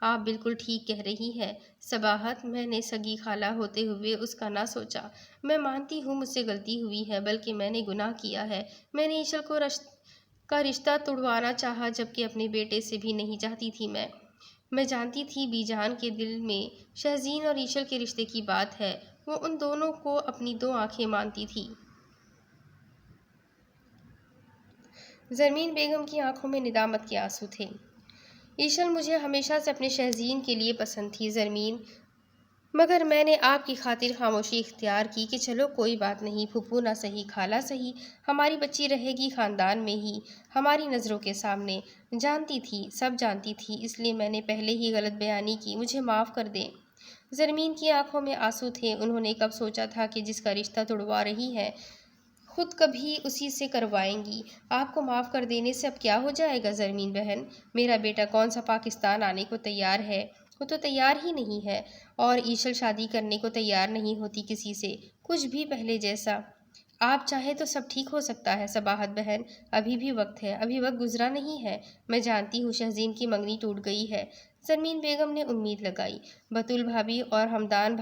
[SPEAKER 1] آپ بالکل ٹھیک کہہ رہی ہیں صباحت، میں نے سگی خالہ ہوتے ہوئے اس کا نہ سوچا۔ میں مانتی ہوں مجھ سے غلطی ہوئی ہے، بلکہ میں نے گناہ کیا ہے۔ میں نے ایشل کا رشتہ توڑوانا چاہا، جبکہ اپنے بیٹے سے بھی نہیں چاہتی تھی۔ میں جانتی تھی بی جان کے دل میں شہزین اور ایشل کے رشتے کی بات ہے، وہ ان دونوں کو اپنی دو آنکھیں مانتی تھی۔ زرمین بیگم کی آنکھوں میں ندامت کے آنسو تھے۔ ایشل مجھے ہمیشہ سے اپنے شہزین کے لیے پسند تھی زرمین، مگر میں نے آپ کی خاطر خاموشی اختیار کی کہ چلو کوئی بات نہیں، پھپھو نہ سہی خالہ سہی، ہماری بچی رہے گی خاندان میں ہی، ہماری نظروں کے سامنے۔ جانتی تھی، سب جانتی تھی، اس لیے میں نے پہلے ہی غلط بیانی کی، مجھے معاف کر دیں۔ زرمین کی آنکھوں میں آنسو تھے۔ انہوں نے کب سوچا تھا کہ جس کا رشتہ توڑوا رہی ہے خود کبھی اسی سے کروائیں گی۔ آپ کو معاف کر دینے سے اب کیا ہو جائے گا زرمین بہن؟ میرا بیٹا کون سا پاکستان آنے کو تیار ہے؟ وہ تو تیار ہی نہیں ہے، اور ایشل شادی کرنے کو تیار نہیں ہوتی کسی سے، کچھ بھی پہلے جیسا۔ آپ چاہیں تو سب ٹھیک ہو سکتا ہے صباحت بہن، ابھی بھی وقت ہے، ابھی وقت گزرا نہیں ہے۔ میں جانتی ہوں شہزین کی منگنی ٹوٹ گئی ہے، زرمین بیگم نے امید لگائی۔ بطول بھابھی اور ہمدان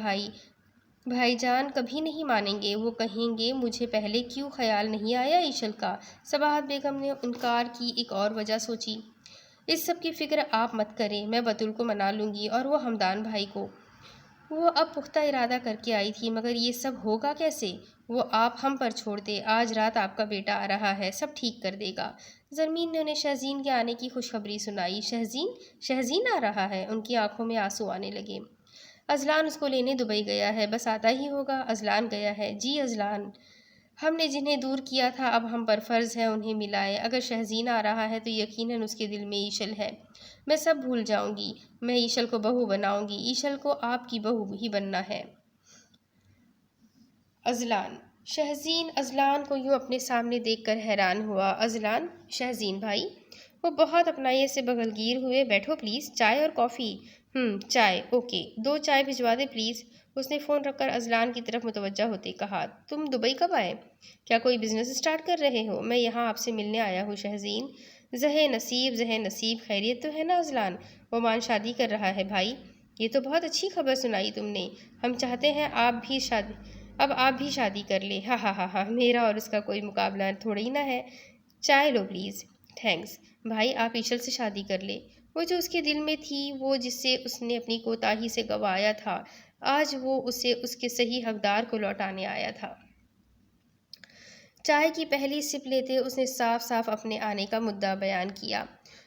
[SPEAKER 1] بھائی جان کبھی نہیں مانیں گے، وہ کہیں گے مجھے پہلے کیوں خیال نہیں آیا ایشل کا؟ صباحت بیگم نے انکار کی ایک اور وجہ سوچی۔ اس سب کی فکر آپ مت کریں، میں بطول کو منا لوں گی اور وہ ہمدان بھائی کو۔ وہ اب پختہ ارادہ کر کے آئی تھی، مگر یہ سب ہوگا کیسے؟ وہ آپ ہم پر چھوڑ دے، آج رات آپ کا بیٹا آ رہا ہے، سب ٹھیک کر دے گا۔ زرمین نے انہیں شہزین کے آنے کی خوشخبری سنائی۔ شہزین آ رہا ہے؟ ان کی آنکھوں میں آنسو آنے لگے۔ اذلان اس کو لینے دبئی گیا ہے، بس آتا ہی ہوگا۔ اذلان گیا ہے؟ جی اذلان، ہم نے جنہیں دور کیا تھا اب ہم پر فرض ہے انہیں ملائے۔ اگر شہزین آ رہا ہے تو یقیناً اس کے دل میں ایشل ہے۔ میں سب بھول جاؤں گی، میں ایشل کو بہو بناؤں گی، ایشل کو آپ کی بہو ہی بننا ہے۔ اذلان، شہزین اذلان کو یوں اپنے سامنے دیکھ کر حیران ہوا۔ اذلان، شہزین بھائی؟ وہ بہت اپنائیت سے بغلگیر ہوئے۔ بیٹھو پلیز، چائے اور کافی؟ چائے، اوکے، 2 چائے بھجوا دیں پلیز۔ اس نے فون رکھ کر اذلان کی طرف متوجہ ہوتے کہا، تم دبئی کب آئے؟ کیا کوئی بزنس اسٹارٹ کر رہے ہو؟ میں یہاں آپ سے ملنے آیا ہوں شہزین۔ زہ نصیب، خیریت تو ہے نا اذلان؟ عمان شادی کر رہا ہے بھائی، یہ تو بہت اچھی خبر سنائی تم نے۔ ہم چاہتے ہیں اب آپ بھی شادی کر لیں۔ ہاں ہاں ہاں ہاں، میرا اور اس کا کوئی مقابلہ تھوڑی نہ ہے۔ چائے لو پلیز۔ تھینکس بھائی، آپ ایشل سے شادی کر لیں۔ وہ جو اس کے دل میں تھی، وہ جس سے اس نے اپنی کوتاہی سے گنوایا تھا، آج وہ اسے اس کے صحیح حقدار کو لوٹانے آیا تھا۔ چائے کی پہلی سپ لیتے اس نے صاف صاف اپنے آنے کا مدعا بیان کیا۔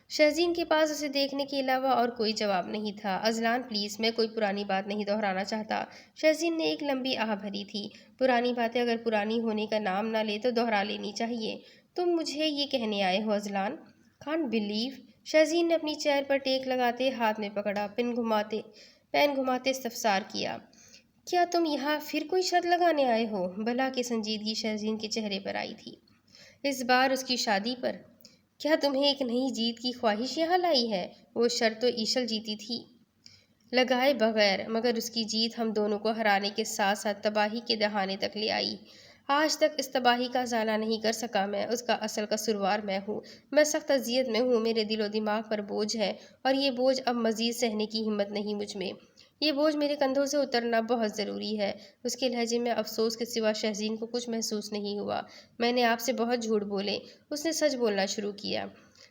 [SPEAKER 1] شہزین کے پاس اسے دیکھنے کے علاوہ اور کوئی جواب نہیں تھا۔ اذلان پلیز، میں کوئی پرانی بات نہیں دہرانا چاہتا۔ شہزین نے ایک لمبی آہ بھری تھی۔ پرانی باتیں اگر پرانی ہونے کا نام نہ لے تو دہرا لینی چاہیے۔ تم مجھے یہ کہنے آئے ہو اذلان؟ Can't believe. شہزین نے اپنی چیئر پر ٹیک لگاتے ہاتھ میں پکڑا پین گھماتے استفسار کیا، کیا تم یہاں پھر کوئی شرط لگانے آئے ہو؟ بلا کی سنجیدگی شہزین کے چہرے پر آئی تھی۔ اس بار اس کی شادی پر؟ کیا تمہیں ایک نئی جیت کی خواہش یہاں لائی ہے؟ وہ شرط تو ایشل جیتی تھی۔ لگائے بغیر، مگر اس کی جیت ہم دونوں کو ہرانے کے ساتھ ساتھ تباہی کے دہانے تک لے آئی۔ آج تک اس تباہی کا ازالہ نہیں کر سکا میں، اس کا اصل قصوروار میں ہوں۔ میں سخت اذیت میں ہوں، میرے دل و دماغ پر بوجھ ہے، اور یہ بوجھ اب مزید سہنے کی ہمت نہیں مجھ میں۔ یہ بوجھ میرے کندھوں سے اترنا بہت ضروری ہے۔ اس کے لہجے میں افسوس کے سوا شہزین کو کچھ محسوس نہیں ہوا۔ میں نے آپ سے بہت جھوٹ بولے۔ اس نے سچ بولنا شروع کیا۔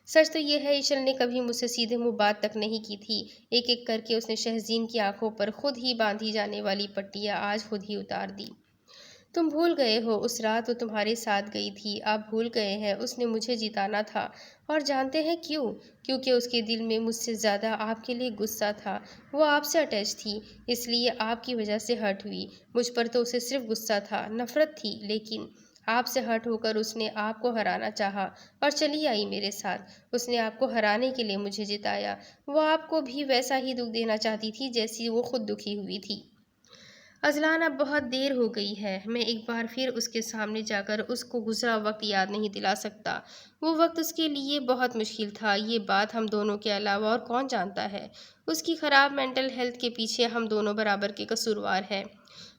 [SPEAKER 1] سچ تو یہ ہے ایشل نے کبھی مجھ سے سیدھے منہ بات تک نہیں کی تھی۔ ایک ایک کر کے اس نے شہزین کی آنکھوں پر خود ہی باندھی جانے والی پٹیاں آج خود ہی اتار دی۔ تم بھول گئے ہو، اس رات وہ تمہارے ساتھ گئی تھی، آپ بھول گئے ہیں، اس نے مجھے جتانا تھا۔ اور جانتے ہیں کیوں؟ کیونکہ اس کے دل میں مجھ سے زیادہ آپ کے لیے غصہ تھا۔ وہ آپ سے اٹیچ تھی، اس لیے آپ کی وجہ سے ہرٹ ہوئی۔ مجھ پر تو اسے صرف غصہ تھا، نفرت تھی، لیکن آپ سے ہرٹ ہو کر اس نے آپ کو ہرانا چاہا اور چلی آئی میرے ساتھ۔ اس نے آپ کو ہرانے کے لیے مجھے جتایا۔ وہ آپ کو بھی ویسا ہی دکھ دینا چاہتی تھی جیسی وہ خود دکھی ہوئی تھی۔ اذلان اب بہت دیر ہو گئی ہے، میں ایک بار پھر اس کے سامنے جا کر اس کو گزرا وقت یاد نہیں دلا سکتا۔ وہ وقت اس کے لیے بہت مشکل تھا، یہ بات ہم دونوں کے علاوہ اور کون جانتا ہے۔ اس کی خراب مینٹل ہیلتھ کے پیچھے ہم دونوں برابر کے قصوروار ہیں۔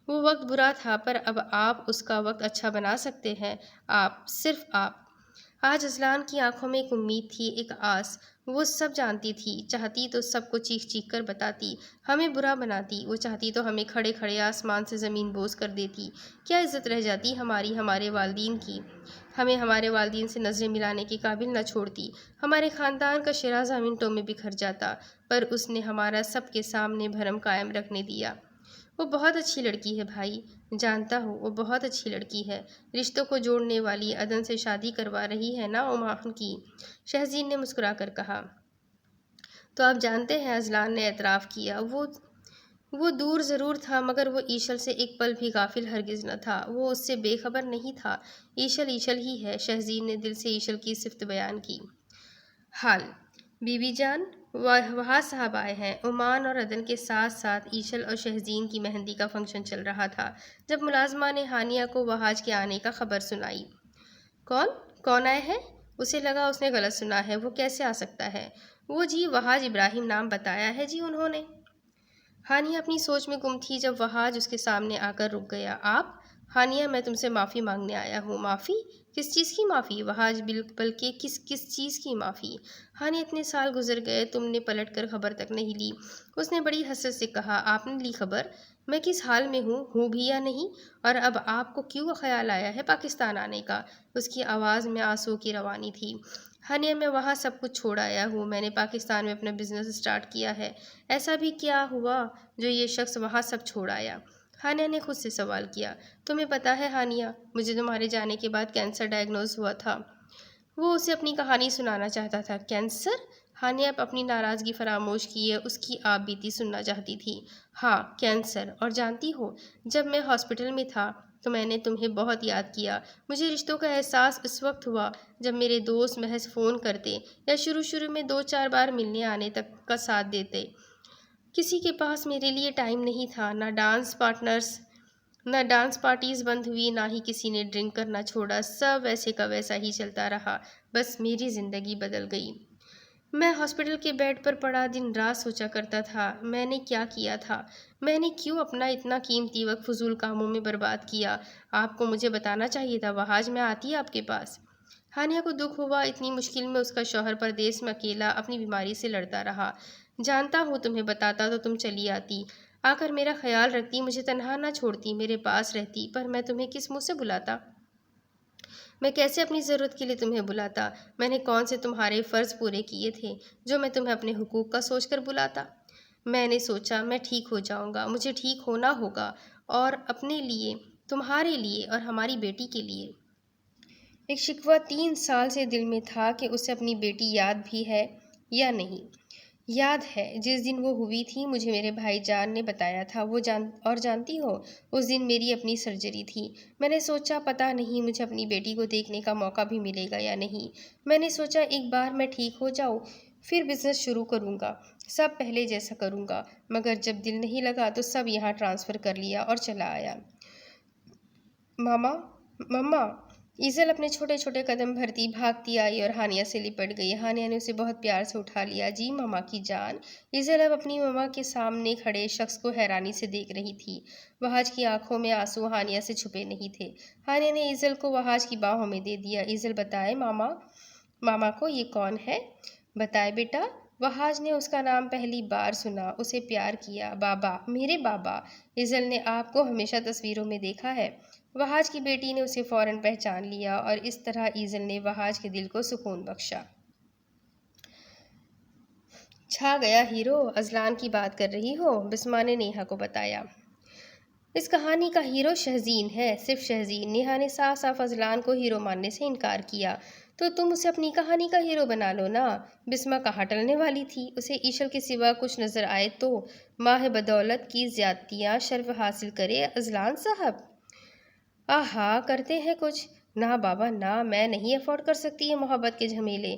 [SPEAKER 1] وہ وقت برا تھا، پر اب آپ اس کا وقت اچھا بنا سکتے ہیں، آپ، صرف آپ۔ آج اذلان کی آنکھوں میں ایک امید تھی، ایک آس۔ وہ سب جانتی تھی، چاہتی تو سب کو چیخ چیخ کر بتاتی، ہمیں برا بناتی۔ وہ چاہتی تو ہمیں کھڑے کھڑے آسمان سے زمین بوس کر دیتی۔ کیا عزت رہ جاتی ہماری ہمارے والدین کی؟ ہمیں ہمارے والدین سے نظریں ملانے کے قابل نہ چھوڑتی۔ ہمارے خاندان کا شیرازہ منٹوں میں بکھر جاتا، پر اس نے ہمارا سب کے سامنے بھرم قائم رکھنے دیا۔ وہ بہت اچھی لڑکی ہے بھائی، جانتا ہوں، وہ بہت اچھی لڑکی ہے۔ رشتوں کو جوڑنے والی عدن سے شادی کروا رہی ہے نا عمان کی؟ شہزین نے مسکرا کر کہا۔ تو آپ جانتے ہیں، اذلان نے اعتراف کیا، وہ دور ضرور تھا، مگر وہ ایشل سے ایک پل بھی غافل ہرگز نہ تھا۔ وہ اس سے بے خبر نہیں تھا۔ ایشل ایشل ہی ہے۔ شہزین نے دل سے ایشل کی صفت بیان کی۔ حال بی بی جان، وہاں صاحب آئے ہیں۔ عمان اور عدن کے ساتھ ساتھ ایشل اور شہزین کی مہندی کا فنکشن چل رہا تھا جب ملازمہ نے ہانیہ کو وہاج کے آنے کا خبر سنائی۔ کون آئے ہیں؟ اسے لگا اس نے غلط سنا ہے، وہ کیسے آ سکتا ہے؟ وہ جی، وہاج ابراہیم نام بتایا ہے جی انہوں نے۔ ہانیہ اپنی سوچ میں گم تھی جب وہاج اس کے سامنے آ کر رک گیا۔ آپ؟ ہانیہ، میں تم سے معافی مانگنے آیا ہوں۔ معافی؟ کس چیز کی معافی؟ وہاج بلکہ کس چیز کی معافی؟ ہانیہ، اتنے سال گزر گئے، تم نے پلٹ کر خبر تک نہیں لی۔ اس نے بڑی حسرت سے کہا۔ آپ نے لی خبر؟ میں کس حال میں ہوں بھی یا نہیں؟ اور اب آپ کو کیوں خیال آیا ہے پاکستان آنے کا؟ اس کی آواز میں آنسوؤں کی روانی تھی۔ ہانیہ، میں وہاں سب کچھ چھوڑ آیا ہوں، میں نے پاکستان میں اپنا بزنس سٹارٹ کیا ہے۔ ایسا بھی کیا ہوا جو یہ شخص وہاں سب چھوڑ آیا؟ ہانیہ نے خود سے سوال کیا۔ تمہیں پتہ ہے ہانیہ، مجھے تمہارے جانے کے بعد کینسر ڈائگنوز ہوا تھا۔ وہ اسے اپنی کہانی سنانا چاہتا تھا۔ کینسر؟ ہانیہ اب اپنی ناراضگی فراموش کیے اس کی آپ بیتی سننا چاہتی تھی۔ ہاں، کینسر۔ اور جانتی ہو، جب میں ہاسپٹل میں تھا تو میں نے تمہیں بہت یاد کیا۔ مجھے رشتوں کا احساس اس وقت ہوا جب میرے دوست محض فون کرتے یا شروع میں 2-4 بار ملنے آنے تک کا ساتھ دیتے۔ کسی کے پاس میرے لیے ٹائم نہیں تھا، نہ ڈانس پارٹیز بند ہوئی، نہ ہی کسی نے ڈرنک کرنا چھوڑا، سب ویسے کا ویسا ہی چلتا رہا، بس میری زندگی بدل گئی۔ میں ہاسپٹل کے بیڈ پر پڑا دن رات سوچا کرتا تھا، میں نے کیا کیا تھا؟ میں نے کیوں اپنا اتنا قیمتی وقت فضول کاموں میں برباد کیا؟ آپ کو مجھے بتانا چاہیے تھا، وہاج میں آتی آپ کے پاس۔ ہانیہ کو دکھ ہوا، اتنی مشکل میں اس کا شوہر پردیس میں اکیلا اپنی بیماری سے لڑتا رہا۔ جانتا ہوں تمہیں بتاتا تو تم چلی آتی، آ کر میرا خیال رکھتی، مجھے تنہا نہ چھوڑتی، میرے پاس رہتی، پر میں تمہیں کس منہ سے بلاتا؟ میں کیسے اپنی ضرورت کے لیے تمہیں بلاتا؟ میں نے کون سے تمہارے فرض پورے کیے تھے جو میں تمہیں اپنے حقوق کا سوچ کر بلاتا؟ میں نے سوچا میں ٹھیک ہو جاؤں گا، مجھے ٹھیک ہونا ہوگا، اور اپنے لیے، تمہارے لیے اور ہماری بیٹی کے لیے۔ ایک شکوہ 3 سال سے دل میں تھا کہ اسے اپنی بیٹی یاد بھی ہے یا نہیں۔ یاد ہے، جس دن وہ ہوئی تھی مجھے میرے بھائی جان نے بتایا تھا، اور جانتی ہو، اس دن میری اپنی سرجری تھی۔ میں نے سوچا پتہ نہیں مجھے اپنی بیٹی کو دیکھنے کا موقع بھی ملے گا یا نہیں۔ میں نے سوچا ایک بار میں ٹھیک ہو جاؤں، پھر بزنس شروع کروں گا، سب پہلے جیسا کروں گا، مگر جب دل نہیں لگا تو سب یہاں ٹرانسفر کر لیا اور چلا آیا۔ مما، ایزل اپنے چھوٹے چھوٹے قدم بھرتی بھاگتی آئی اور ہانیہ سے لپٹ گئی۔ ہانیہ نے اسے بہت پیار سے اٹھا لیا۔ جی ماما کی جان۔ ایزل اب اپنی ماما کے سامنے کھڑے شخص کو حیرانی سے دیکھ رہی تھی۔ وحاج کی آنکھوں میں آنسو ہانیہ سے چھپے نہیں تھے۔ ہانیہ نے ایزل کو وحاج کی باہوں میں دے دیا۔ ایزل بتائے ماما کو یہ کون ہے؟ بتائے بیٹا۔ وحاج نے اس کا نام پہلی بار سنا، اسے پیار کیا۔ بابا، میرے بابا۔ ایزل نے آپ کو ہمیشہ تصویروں میں دیکھا ہے۔ وحاج کی بیٹی نے اسے فوراً پہچان لیا اور اس طرح ایزل نے وحاج کے دل کو سکون بخشا۔ چھا گیا ہیرو، اذلان کی بات کر رہی ہو؟ بسما نے نیہا کو بتایا۔ اس کہانی کا ہیرو شہزین ہے، صرف شہزین۔ نیہا نے صاف صاف اذلان کو ہیرو ماننے سے انکار کیا۔ تو تم اسے اپنی کہانی کا ہیرو بنا لو نا۔ بسما کہاں ٹلنے والی تھی۔ اسے ایشل کے سوا کچھ نظر آئے تو ماہ بدولت کی زیادتیاں شرف حاصل کرے اذلان صاحب۔ آہا، کرتے ہیں کچھ۔ نہ بابا نہ، میں نہیں افورڈ کر سکتی یہ محبت کے جھمیلے۔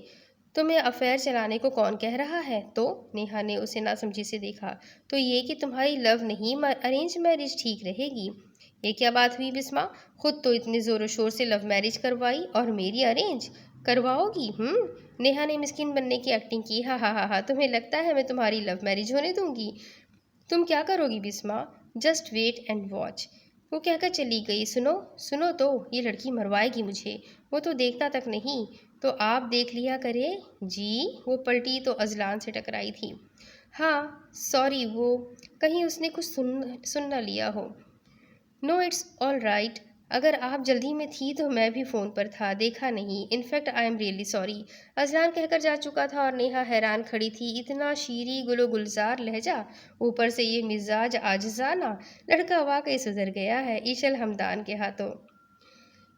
[SPEAKER 1] تمہیں افیئر چلانے کو کون کہہ رہا ہے؟ تو نیہا نے اسے ناسمجھی سے دیکھا۔ تو یہ کہ تمہاری لو نہیں ارینج میرج ٹھیک رہے گی۔ یہ کیا بات ہوئی بسما؟ خود تو اتنے زور و شور سے لو میرج کروائی اور میری ارینج کرواؤ گی؟ نیہا نے مسکین بننے کی ایکٹنگ کی۔ ہاں ہاں ہاں ہاں، تمہیں لگتا ہے میں تمہاری لو میرج ہونے دوں گی؟ تم کیا کرو گی Bisma? Just wait and watch. وہ کہہ کر چلی گئی۔ سنو تو، یہ لڑکی مروائے گی مجھے۔ وہ تو دیکھتا تک نہیں، تو آپ دیکھ لیا کرے۔ جی؟ وہ پلٹی تو اذلان سے ٹکرائی تھی۔ ہاں سوری، وہ کہیں اس نے کچھ سن نہ لیا ہو۔ نو اٹس آل رائٹ۔ اگر آپ جلدی میں تھی تو میں بھی فون پر تھا، دیکھا نہیں۔ In fact I am really sorry. Azlan کہہ کر جا چکا تھا اور نیہا حیران کھڑی تھی۔ اتنا شیریں گل و گلزار لہجہ، اوپر سے یہ مزاج عاجزانہ، لڑکا واقعی سدھر گیا ہے ایشل ہمدان کے ہاتھوں۔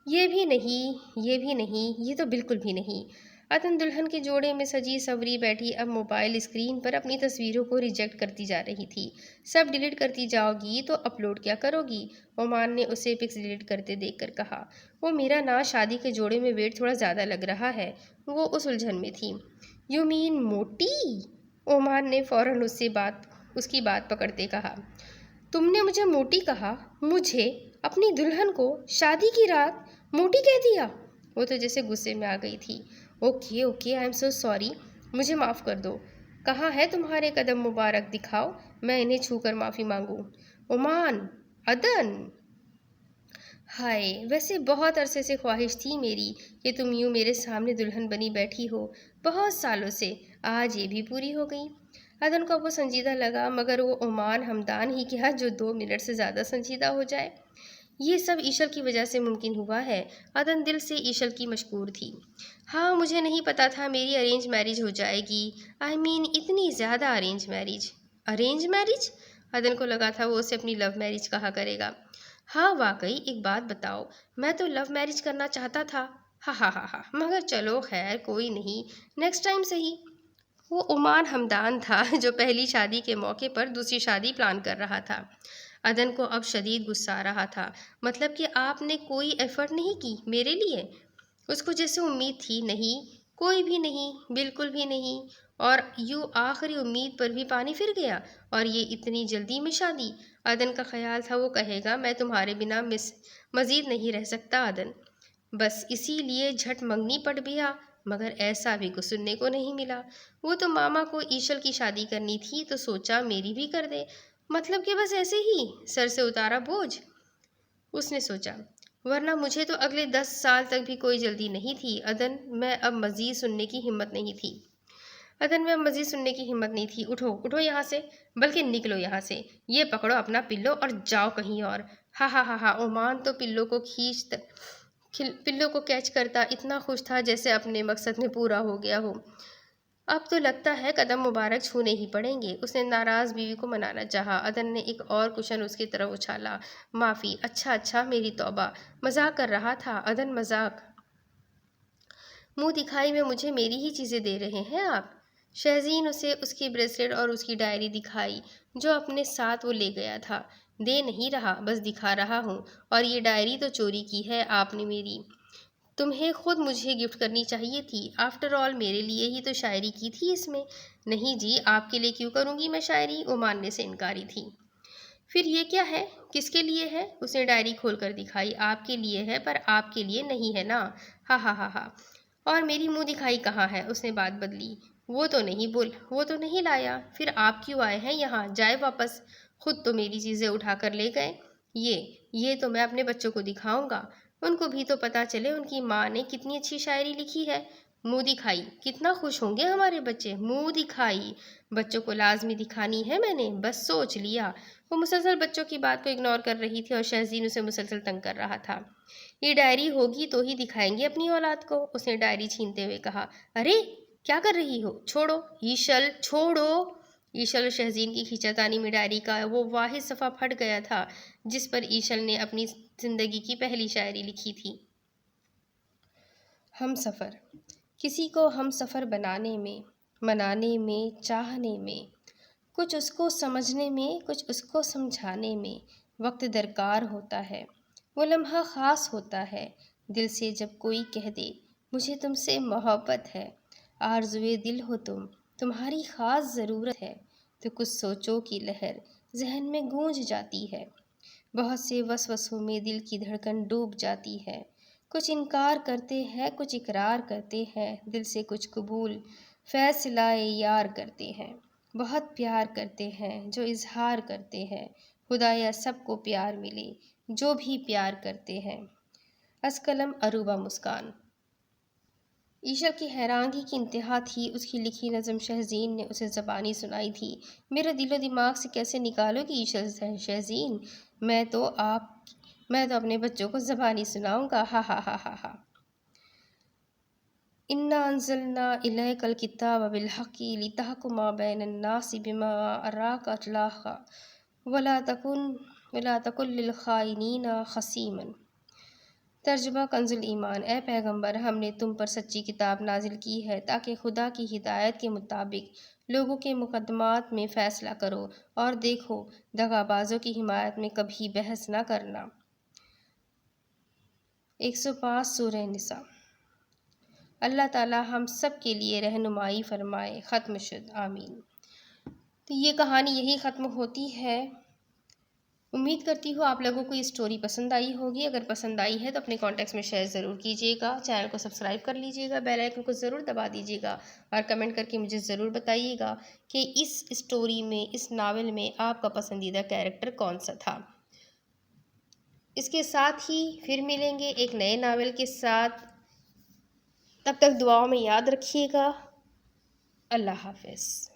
[SPEAKER 1] یہ بھی نہیں، یہ تو بالکل بھی نہیں۔ عدن دلہن کے جوڑے میں سجی سوری بیٹھی اب موبائل اسکرین پر اپنی تصویروں کو ریجیکٹ کرتی جا رہی تھی۔ سب ڈیلیٹ کرتی جاؤ گی تو اپلوڈ کیا کرو گی؟ عمان نے اسے پکس ڈیلیٹ کرتے دیکھ کر کہا۔ وہ میرا نا شادی کے جوڑے میں ویٹ تھوڑا زیادہ لگ رہا ہے۔ وہ اس الجھن میں تھی۔ یو مین موٹی؟ عمان نے فوراً اس کی بات پکڑتے کہا۔ تم نے مجھے موٹی کہا؟ مجھے اپنی دلہن کو شادی کی رات موٹی کہہ دیا؟ وہ تو جیسے غصے میں آ گئی تھی۔ Okay I am so sorry, مجھے معاف کر دو۔ کہاں ہے تمہارے قدم مبارک؟ دکھاؤ، میں انہیں چھو کر معافی مانگوں۔ عمان، عدن۔ ہائے، ویسے بہت عرصے سے خواہش تھی میری کہ تم یوں میرے سامنے دلہن بنی بیٹھی ہو، بہت سالوں سے، آج یہ بھی پوری ہو گئی۔ عدن کو وہ سنجیدہ لگا، مگر وہ عمان ہمدان ہی کیا جو 2 منٹ سے زیادہ سنجیدہ ہو جائے۔ یہ سب ایشل کی وجہ سے ممکن ہوا ہے۔ عدن دل سے ایشل کی مشکور تھی۔ ہاں، مجھے نہیں پتا تھا میری ارینج میرج ہو جائے گی۔ آئی مین اتنی زیادہ ارینج میرج۔ Arrange marriage? عدن کو لگا تھا وہ اسے اپنی لو میرج کہا کرے گا۔ ہاں واقعی، ایک بات بتاؤ، میں تو لو میرج کرنا چاہتا تھا۔ ہاں ہاں ہاں ہاں، مگر چلو خیر کوئی نہیں، نیکسٹ ٹائم صحیح۔ وہ عمان ہمدان تھا جو پہلی شادی کے موقع پر دوسری شادی پلان کر رہا تھا۔ عدن کو اب شدید غصہ آ رہا تھا۔ مطلب کہ آپ نے کوئی ایفرٹ نہیں کی میرے لیے؟ اس کو جیسے امید تھی۔ نہیں، کوئی بھی نہیں، بالکل بھی نہیں۔ اور یوں آخری امید پر بھی پانی پھر گیا، اور یہ اتنی جلدی میں شادی؟ عدن کا خیال تھا وہ کہے گا میں تمہارے بنا مزید نہیں رہ سکتا عدن، بس اسی لیے جھٹ منگنی پڑ گیا، مگر ایسا بھی کچھ سننے کو نہیں ملا۔ وہ تو ماما کو ایشل کی شادی کرنی تھی تو سوچا میری بھی کر دے، مطلب کہ بس ایسے ہی سر سے اتارا بوجھ، اس نے سوچا، ورنہ مجھے تو اگلے 10 سال تک بھی کوئی جلدی نہیں تھی۔ عدن میں اب مزید سننے کی ہمت نہیں تھی۔ اٹھو یہاں سے، بلکہ نکلو یہاں سے، یہ پکڑو اپنا پلو اور جاؤ کہیں اور۔ ہاں ہاں ہاں ہاں، عمان تو پلو کو کیچ کرتا اتنا خوش تھا جیسے اپنے مقصد میں پورا ہو گیا ہو۔ اب تو لگتا ہے قدم مبارک چھونے ہی پڑیں گے، اس نے ناراض بیوی کو منانا چاہا۔ عدن نے ایک اور کشن اس کی طرف اچھالا۔ معافی، اچھا میری توبہ، مذاق کر رہا تھا عدن، مذاق۔ منہ دکھائی میں مجھے میری ہی چیزیں دے رہے ہیں آپ؟ شہزین اسے اس کی بریسلیٹ اور اس کی ڈائری دکھائی جو اپنے ساتھ وہ لے گیا تھا۔ دے نہیں رہا، بس دکھا رہا ہوں، اور یہ ڈائری تو چوری کی ہے آپ نے میری۔ تمہیں خود مجھے گفٹ کرنی چاہیے تھی، آفٹر آل میرے لیے ہی تو شاعری کی تھی اس میں۔ نہیں جی، آپ کے لیے کیوں کروں گی میں شاعری؟ وہ ماننے سے انکاری تھی۔ پھر یہ کیا ہے؟ کس کے لیے ہے؟ اس نے ڈائری کھول کر دکھائی۔ آپ کے لیے ہے، پر آپ کے لیے نہیں ہے نا۔ ہاں ہاں ہاں ہاں۔ اور میری منہ دکھائی کہاں ہے؟ اس نے بات بدلی۔ وہ تو نہیں لایا۔ پھر آپ کیوں آئے ہیں یہاں؟ جائے واپس۔ خود تو میری چیزیں اٹھا کر لے گئے۔ یہ تو میں اپنے بچوں کو دکھاؤں گا، ان کو بھی تو پتا چلے ان کی ماں نے کتنی اچھی شاعری لکھی ہے۔ منہ دکھائی، کتنا خوش ہوں گے ہمارے بچے۔ منہ دکھائی، بچوں کو لازمی دکھانی ہے میں نے، بس سوچ لیا۔ وہ مسلسل بچوں کی بات کو اگنور کر رہی تھی اور شہزین اسے مسلسل تنگ کر رہا تھا۔ یہ ڈائری ہوگی تو ہی دکھائیں گے اپنی اولاد کو، اس نے ڈائری چھینتے ہوئے کہا۔ ارے کیا کر رہی ہو؟ چھوڑو ایشل، چھوڑو۔ ایشل اور شہزین کی کھینچاتانی میں ڈائری کا وہ واحد صفحہ پھٹ گیا تھا جس پر ایشل نے اپنی زندگی کی پہلی شاعری لکھی تھی۔ ہم سفر۔ کسی کو ہم سفر بنانے میں، منانے میں، چاہنے میں، کچھ اس کو سمجھنے میں، کچھ اس کو سمجھانے میں وقت درکار ہوتا ہے۔ وہ لمحہ خاص ہوتا ہے دل سے جب کوئی کہہ دے مجھے تم سے محبت ہے، آرزوئے دل ہو تم، تمہاری خاص ضرورت ہے، تو کچھ سوچوں کی لہر ذہن میں گونج جاتی ہے۔ بہت سے وسوسوں میں دل کی دھڑکن ڈوب جاتی ہے۔ کچھ انکار کرتے ہیں، کچھ اقرار کرتے ہیں، دل سے کچھ قبول فیصلہ یار کرتے ہیں۔ بہت پیار کرتے ہیں جو اظہار کرتے ہیں، خدایا سب کو پیار ملے جو بھی پیار کرتے ہیں۔ از قلم اروبہ مسکان۔ ایشل کی حیرانگی کی انتہا تھی۔ اس کی لکھی نظم شہزین نے اسے زبانی سنائی تھی۔ میرے دل و دماغ سے کیسے نکالو گی ایشل شہزین؟ میں تو اپنے بچوں کو زبانی سناؤں گا۔ ہا ہا ہا ہا ہا۔ انا انزلنا الیک الکتاب بالحق لتحکم بین الناس بما اراک اللہ ولا تکن للخائنین خصیما۔ ترجمہ کنز الایمان۔ اے پیغمبر، ہم نے تم پر سچی کتاب نازل کی ہے تاکہ خدا کی ہدایت کے مطابق لوگوں کے مقدمات میں فیصلہ کرو، اور دیکھو دغا بازوں کی حمایت میں کبھی بحث نہ کرنا۔ 105 سورہ نساء۔ اللہ تعالی ہم سب کے لیے رہنمائی فرمائے۔ ختم شد، آمین۔ تو یہ کہانی یہی ختم ہوتی ہے۔ امید کرتی ہوں آپ لوگوں کو یہ سٹوری پسند آئی ہوگی۔ اگر پسند آئی ہے تو اپنے کانٹیکٹس میں شیئر ضرور کیجیے گا، چینل کو سبسکرائب کر لیجیے گا، بیل آئیکن کو ضرور دبا دیجیے گا، اور کمنٹ کر کے مجھے ضرور بتائیے گا کہ اس سٹوری میں، اس ناول میں آپ کا پسندیدہ کیریکٹر کون سا تھا۔ اس کے ساتھ ہی پھر ملیں گے ایک نئے ناول کے ساتھ۔ تب تک دعاؤں میں یاد رکھیے گا۔ اللہ حافظ۔